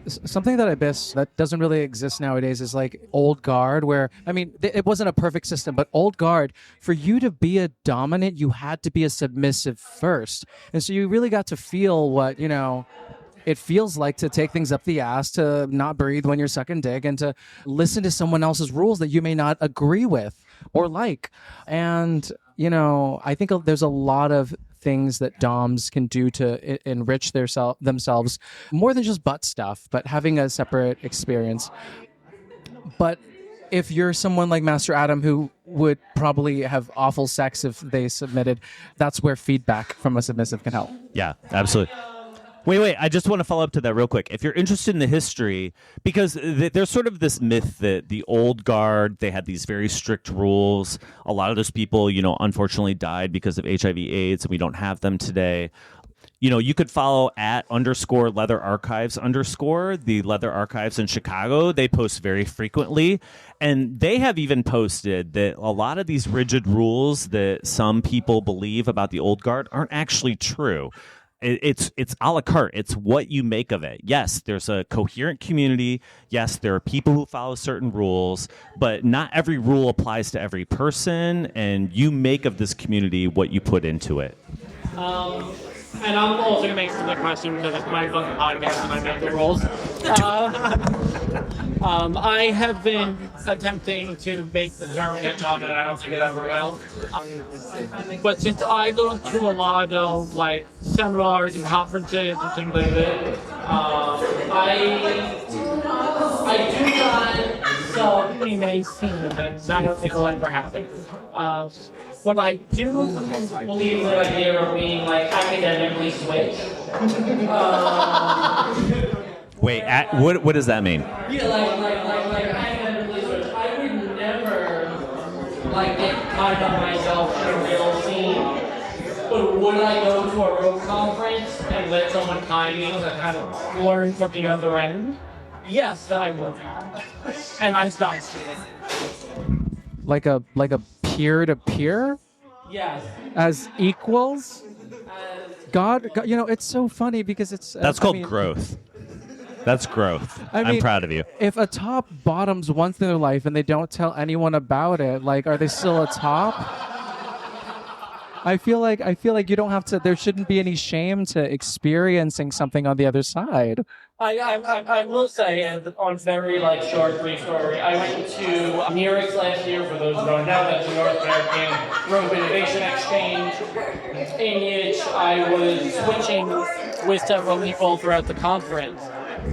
Something that I miss that doesn't really exist nowadays is like old guard, where, I mean, it wasn't a perfect system, but old guard, for you to be a dominant, you had to be a submissive first. And so you really got to feel what, you know, it feels like to take things up the ass, to not breathe when you're sucking dick, and to listen to someone else's rules that you may not agree with or like. And, you know, I think there's a lot of things that doms can do to enrich themselves, more than just butt stuff, but having a separate experience. But if you're someone like Master Adam, who would probably have awful sex if they submitted, that's where feedback from a submissive can help. Yeah, absolutely. Wait, I just want to follow up to that real quick. If you're interested in the history, because there's sort of this myth that the old guard, they had these very strict rules. A lot of those people, you know, unfortunately died because of HIV/AIDS, and we don't have them today. You know, you could follow @_Leather Archives _ the Leather Archives in Chicago. They post very frequently, and they have even posted that a lot of these rigid rules that some people believe about the old guard aren't actually true. It's a la carte. It's what you make of it. Yes, there's a coherent community. Yes, there are people who follow certain rules, but not every rule applies to every person, and you make of this community what you put into it. And I'm also going to make some question because it's my fucking podcast and I make the rules. I have been attempting to make the journey at John, and I don't think it ever will. But since I go to a lot of like seminars and conferences and things like that, I do not so many may seem events. I don't think it'll ever happen. But I do believe in the idea of being like academically switched. Wait, what does that mean? Yeah, like academically switched. I would never like get caught up myself in a real scene. But would I go to a road conference and let someone kind me to kind of learn from the other end? Yes, I would. And I stopped. Like a peer to peer Yes. as equals. God, you know, it's so funny because it's That's called growth. That's growth. I I'm mean, proud of you. If a top bottoms once in their life and they don't tell anyone about it, like, are they still a top? I feel like you don't have to. There shouldn't be any shame to experiencing something on the other side. I will say, and on very like short, brief story, I went to Murex last year. For those who don't know, that's the North American Rope Innovation Exchange, in which I was switching with several people throughout the conference.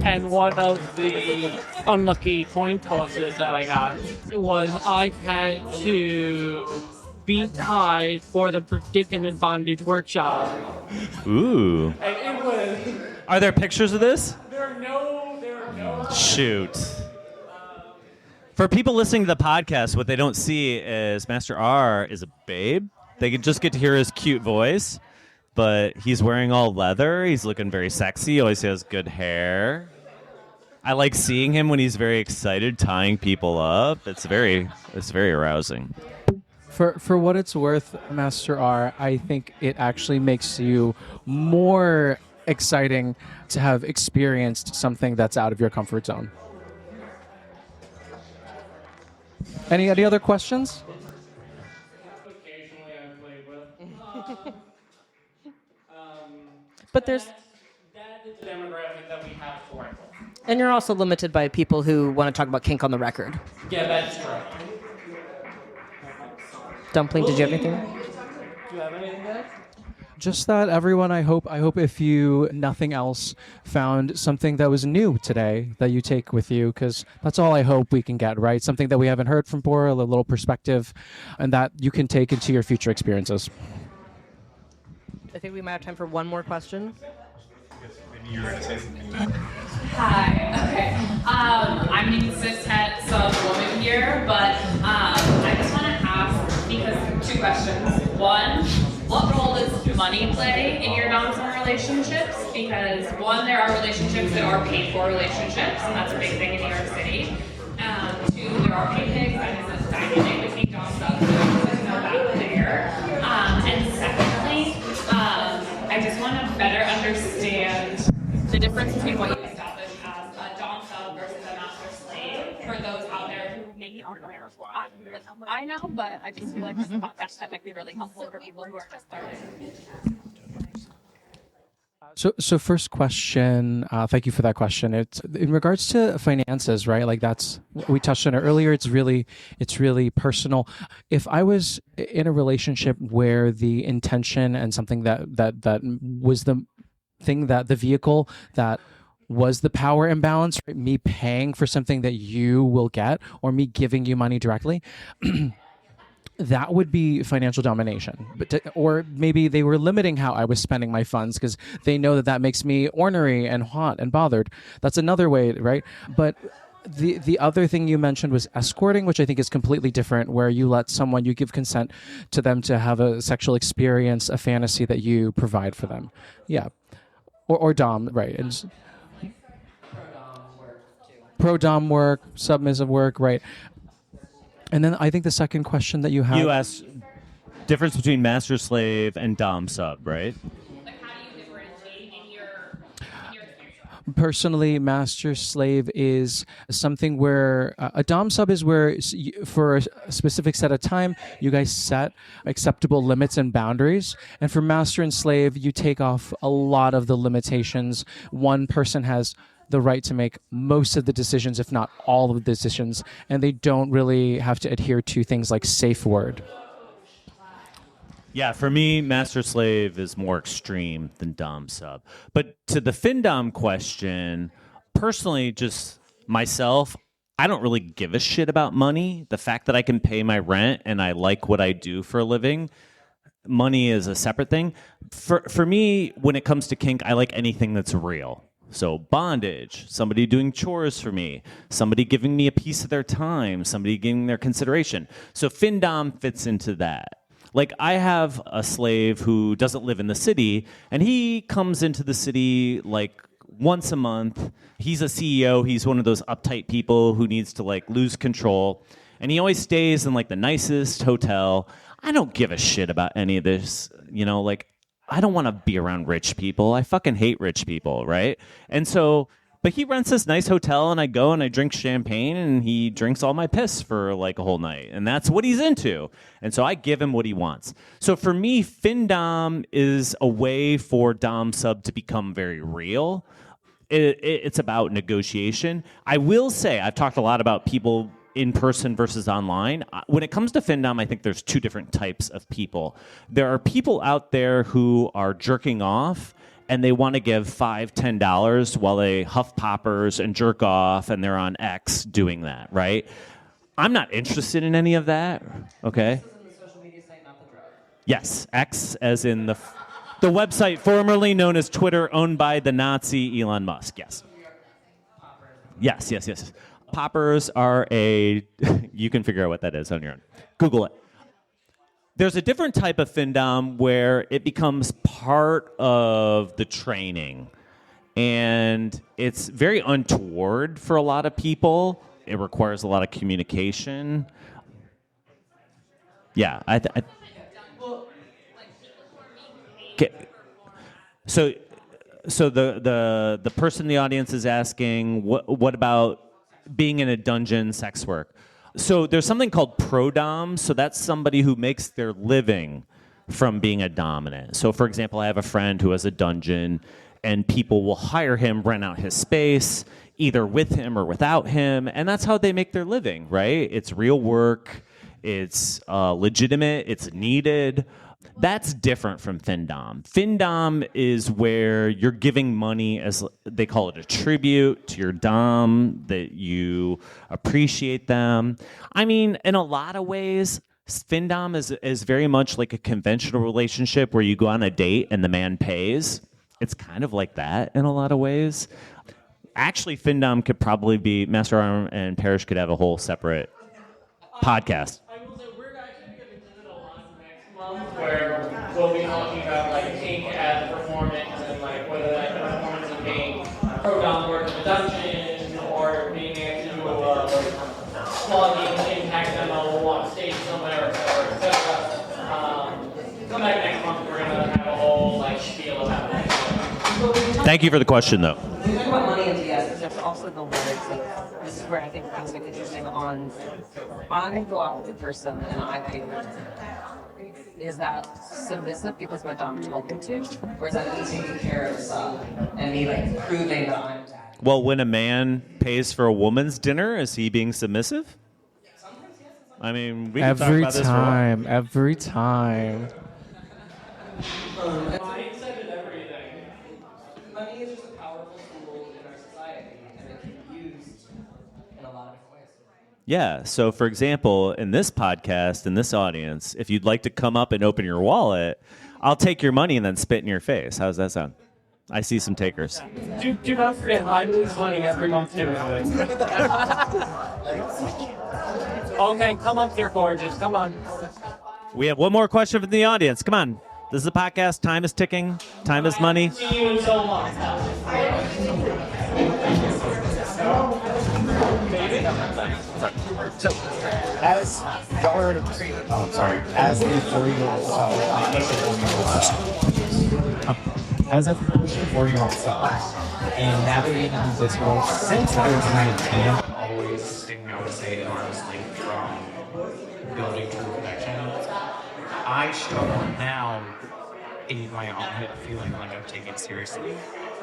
And one of the unlucky coin tosses that I got was I had to be tied for the predicament bondage workshop. Ooh. And it was. Are there pictures of this? There are no. Shoot. For people listening to the podcast, what they don't see is Master R is a babe. They can just get to hear his cute voice, but he's wearing all leather. He's looking very sexy. He always has good hair. I like seeing him when he's very excited, tying people up. It's very arousing. For what it's worth, Master R, I think it actually makes you more exciting to have experienced something that's out of your comfort zone. Any other questions? Occasionally I play with. But there's, That is the demographic that we have for it. and you're also limited by people who want to talk about kink on the record. Yeah, that's true. Dumpling, did you have anything? Do you have anything, guys? Just that, everyone, I hope if you, nothing else, found something that was new today that you take with you, because that's all I hope we can get, right? Something that we haven't heard from before, a little perspective, and that you can take into your future experiences. I think we might have time for one more question. Maybe you were going to say something. Hi. Okay. I'm an cishet sub woman here, but I just want to ask because two questions. One, what role does money play in your dom-sub relationships? Because one, there are relationships that are paid for relationships, and that's a big thing in New York City. Two, there are pay pigs, and it's a dynamic between dom-subs, so there's no that there. And secondly, I just want to better understand the difference between what you establish as a dom sub versus a master slave for those out there who maybe aren't aware of what I know, but I just feel like this podcast that might be really helpful for people who are just starting. So first question, thank you for that question. It's in regards to finances, right? Like that's, we touched on it earlier. It's really personal. If I was in a relationship where the intention and something that was the thing, that the vehicle that was the power imbalance, right? Me paying for something that you will get, or me giving you money directly, that would be financial domination. Or maybe they were limiting how I was spending my funds because they know that makes me ornery and hot and bothered. That's another way, right? But the other thing you mentioned was escorting, which I think is completely different, where you let someone, you give consent to them to have a sexual experience, a fantasy that you provide for them. Yeah. Or dom, right. And pro-dom work, submissive work, right. And then I think the second question that you have... You asked difference between master slave and dom sub, right? Like, how do you differentiate in your experience? Personally, master slave is something where a dom sub is where for a specific set of time, you guys set acceptable limits and boundaries. And for master and slave, you take off a lot of the limitations. One person has the right to make most of the decisions, if not all of the decisions, and they don't really have to adhere to things like safe word. Yeah, for me, master slave is more extreme than dom sub. But to the findom question, personally, just myself, I don't really give a shit about money. The fact that I can pay my rent and I like what I do for a living, money is a separate thing. For me, when it comes to kink, I like anything that's real. So bondage, somebody doing chores for me, somebody giving me a piece of their time, somebody giving their consideration. So findom fits into that. Like, I have a slave who doesn't live in the city, and he comes into the city like once a month. He's a CEO. He's one of those uptight people who needs to like lose control. And he always stays in like the nicest hotel. I don't give a shit about any of this, like, I don't want to be around rich people. I fucking hate rich people, right? And so, but he rents this nice hotel, and I go and I drink champagne, and he drinks all my piss for like a whole night. And that's what he's into. And so I give him what he wants. So for me, findom is a way for dom sub to become very real. It's about negotiation. I will say, I've talked a lot about people in person versus online. When it comes to findom, I think there's two different types of people. There are people out there who are jerking off, and they want to give $5, $10 while they huff poppers and jerk off, and they're on X doing that, right? I'm not interested in any of that, okay? Yes, X as in the website formerly known as Twitter, owned by the Nazi Elon Musk, yes. Yes. Poppers are you can figure out what that is on your own. Google it. There's a different type of findom where it becomes part of the training, and it's very untoward for a lot of people. It requires a lot of communication. Yeah, okay. So the person in the audience is asking, what about being in a dungeon sex work? So there's something called pro-dom. So that's somebody who makes their living from being a dominant. So for example, I have a friend who has a dungeon, and people will hire him, rent out his space, either with him or without him, and that's how they make their living, right? It's real work, it's legitimate, it's needed. That's different from findom. Findom is where you're giving money as, they call it, a tribute to your dom, that you appreciate them. I mean, in a lot of ways, findom is very much like a conventional relationship where you go on a date and the man pays. It's kind of like that in a lot of ways. Actually, findom could probably be, Master Arm and Parrish could have a whole separate podcast. Where we'll be talking about like kink as performance, and like whether that performance is being pro-dom work in the dungeon or being able to flogging impact demo on stage somewhere, etc. Come back next month. We're gonna have a whole like spiel about that. Thank you for the question, though. We talk about money and DS. There's also the lyrics. This is where I think things get interesting. I go out with a person and I think, is that submissive because my dom told me to, or is that me taking care of stuff and me like proving that I'm daddy? Well, when a man pays for a woman's dinner, is he being submissive? I mean, we can talk about this for a while. Every time. Mindset is everything. Money is just a powerful tool in our society, and it can be used in a lot of different ways. Yeah. So, for example, in this podcast, in this audience, if you'd like to come up and open your wallet, I'll take your money and then spit in your face. How does that sound? I see some takers. Do not forget, I lose money every month too. Okay, come up here, gorgeous. Come on. We have one more question from the audience. Come on. This is a podcast. Time is ticking. Time is money. See you in so long. So, as as a 4-year-old as a 4-year-old self, and navigating this world since I was 19, always sticking, I would say, arm's length from building true connection. I struggle now in my own head feeling like I'm taken seriously.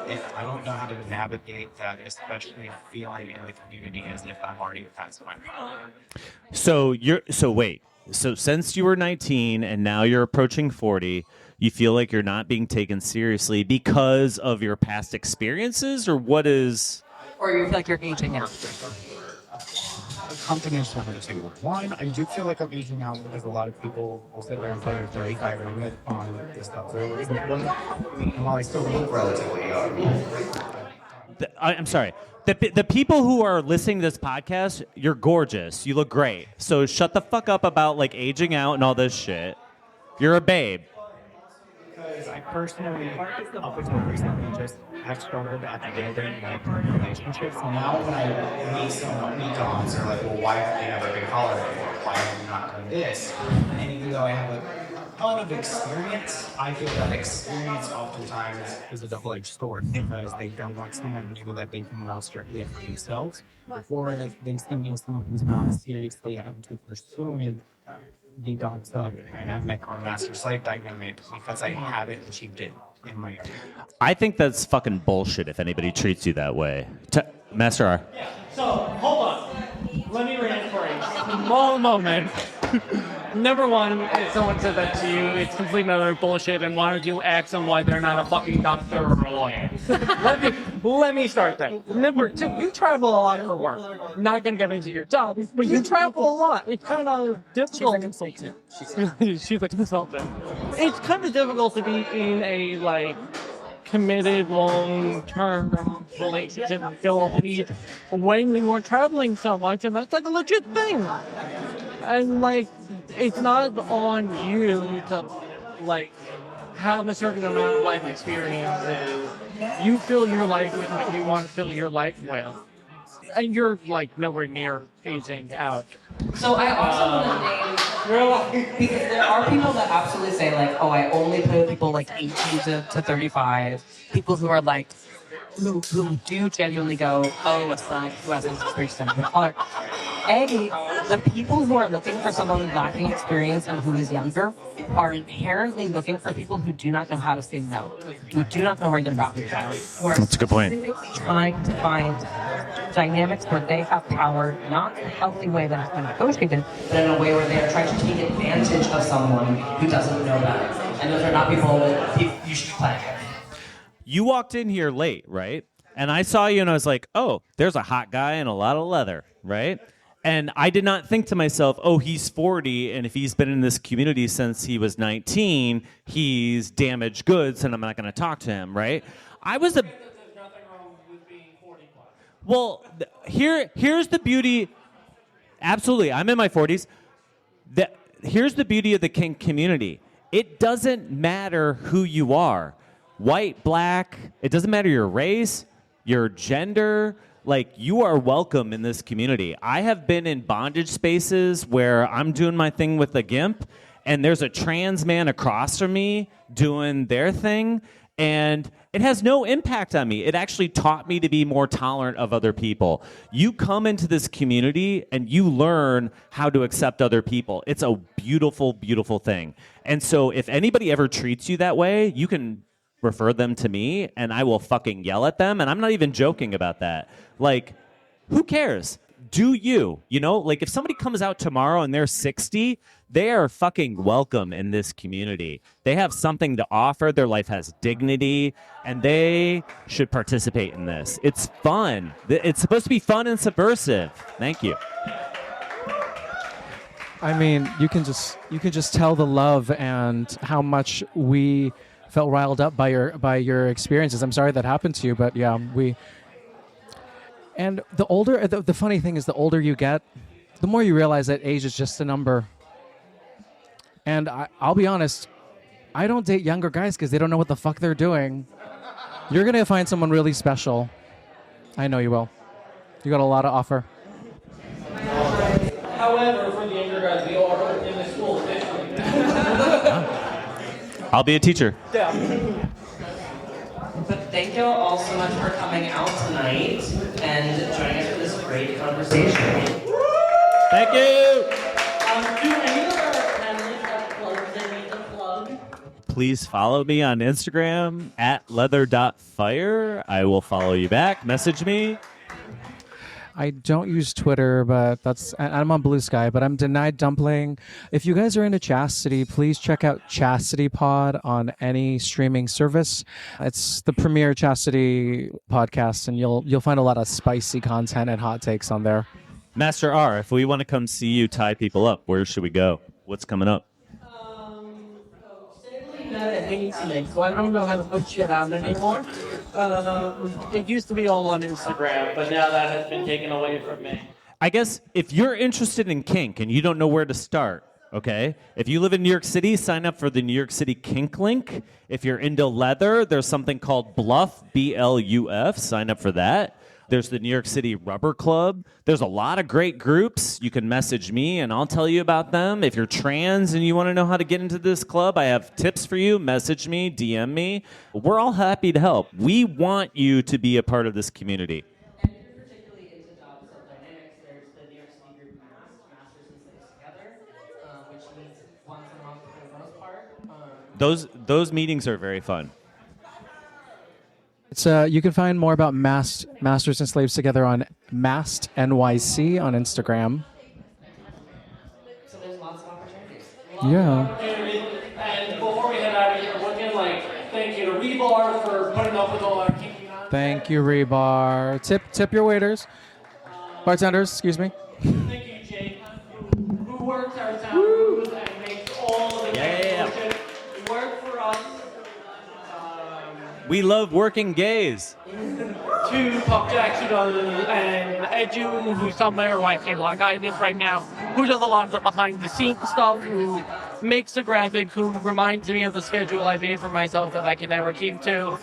And I don't know how to navigate that, especially feeling in the community as if I'm already past my prime. So since you were 19 and now you're approaching 40, you feel like you're not being taken seriously because of your past experiences, or what is? Or you feel like you're aging out? A combination of the two. One, I do feel like I'm aging out because a lot of people will sit there and put their 35 and with on this stuff. So while I still look relatively young. I'm sorry. The people who are listening to this podcast, you're gorgeous. You look great. So shut the fuck up about like aging out and all this shit. You're a babe. Because I personally, up until recently, just have struggled at abandoned like relationships. Now when I meet someone, meet dogs, they're like, well, why have they never been collared before? Why have you not done this? And even though I have a ton of experience, I feel that experience oftentimes is a double-edged sword because they don't want someone new that they can now strictly for themselves. Or if they see me as someone who's not seriously having to pursue the dog stuff and have my master slave dynamic because I haven't achieved it in my area. I think that's fucking bullshit if anybody treats you that way. Master R. Yeah. So hold on. Let me rant for a small moment. Number one, if someone said that to you, it's complete utter bullshit, and why don't you ask them why they're not a fucking doctor or a lawyer? let me start there. Number two, you travel a lot for work. Not gonna get into your job, but you travel a lot. It's kind of difficult. She's a consultant. She's a consultant. It's kind of difficult to be in a like committed long-term relationship with Philippines when you are traveling so much, and that's like a legit thing. And like, it's not on you to like have a certain amount of life experiences. You fill your life with what you want to fill your life with, and you're like nowhere near aging out. So I also want to name, because there are people that absolutely say like, oh, I only play with people like 18 to 35, people who are like, who do genuinely go, oh, a son who hasn't experienced anything. The people who are looking for someone lacking experience and who is younger are inherently looking for people who do not know how to say no, who do not know where their boundaries are. That's a good point. Trying to find dynamics where they have power, not in a healthy way that has been negotiated, but in a way where they are trying to take advantage of someone who doesn't know that. And those are not people that you should be playing with. You walked in here late, right? And I saw you and I was like, oh, there's a hot guy and a lot of leather, right? And I did not think to myself, oh, he's 40, and if he's been in this community since he was 19, he's damaged goods, and I'm not going to talk to him, right? Well, here's the beauty. Absolutely, I'm in my 40s. Here's the beauty of the kink community. It doesn't matter who you are. White, black, it doesn't matter your race, your gender. Like, you are welcome in this community. I have been in bondage spaces where I'm doing my thing with a gimp, and there's a trans man across from me doing their thing, and it has no impact on me. It actually taught me to be more tolerant of other people. You come into this community, and you learn how to accept other people. It's a beautiful, beautiful thing. And so if anybody ever treats you that way, you can refer them to me, and I will fucking yell at them, and I'm not even joking about that. Like, who cares? Do you? You know, like if somebody comes out tomorrow and they're 60, they are fucking welcome in this community. They have something to offer. Their life has dignity, and they should participate in this. It's fun. It's supposed to be fun and subversive. Thank you. I mean, you can just tell the love and how much we felt riled up by your experiences. I'm sorry that happened to you, but yeah, and the funny thing is, the older you get, the more you realize that age is just a number. And I'll be honest, I don't date younger guys because they don't know what the fuck they're doing. You're gonna find someone really special. I know you will. You got a lot to offer. However, for the younger guys, we are in the school officially. I'll be a teacher. Yeah. But thank you all so much for coming out tonight and joining us for this great conversation. Thank you. Do any of our panelists have plugs they need to plug? please follow me on Instagram at leather.fire. I will follow you back. Message me. I don't use Twitter, but I'm on Blue Sky, but I'm Denied Dumpling. If you guys are into Chastity, please check out Chastity Pod on any streaming service. It's the premier Chastity podcast, and you'll find a lot of spicy content and hot takes on there. Master R, if we want to come see you tie people up, where should we go? What's coming up? So I don't know how to put shit out anymore. It used to be all on Instagram, but now that has been taken away from me. I guess if you're interested in kink and you don't know where to start, okay? If you live in New York City, sign up for the New York City Kink Link. If you're into leather, there's something called Bluff, BLUF. Sign up for that. There's the New York City Rubber Club. There's a lot of great groups. You can message me, and I'll tell you about them. If you're trans and you want to know how to get into this club, I have tips for you. Message me, DM me. We're all happy to help. We want you to be a part of this community. And if you're particularly into jobs of dynamics, there's the New York City group Masters and Slaves Together, which meets once a month for the most part. Those meetings are very fun. It's you can find more about Masters and Slaves Together on Mast NYC on Instagram. So there's lots of opportunities. Yeah. And before we head out of here, we're thank you to Rebar for putting up with all our kinky nonsense. Thank you, Rebar. Tip your waiters, bartenders. Excuse me. Thank you, Jake, who works our sound booth and makes all the work for us. We love working gays. To Puck Jackson and Edu, who's somewhere like a lot guy is right now, who does a lot of the behind the scenes stuff, who makes the graphic, who reminds me of the schedule I made for myself that I can never keep to,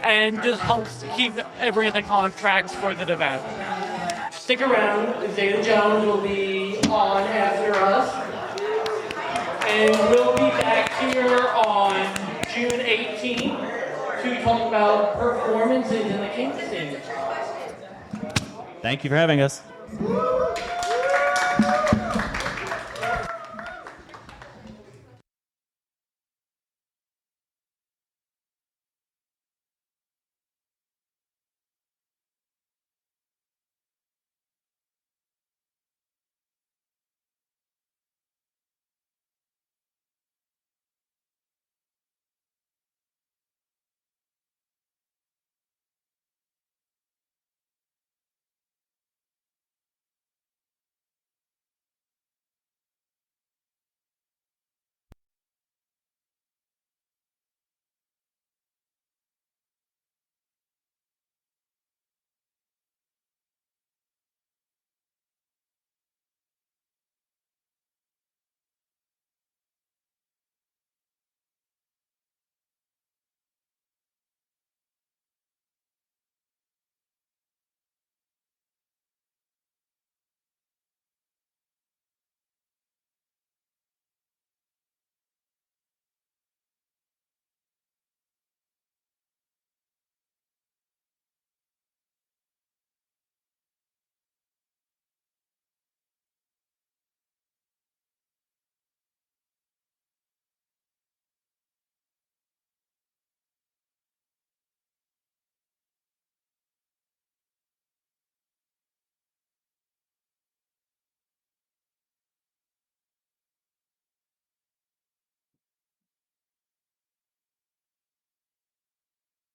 and just helps keep everything on tracks for the event. Stick around, Zeta Jones will be on after us, and we'll be back here on June 18th to talk about performances in the kink scene. Thank you for having us.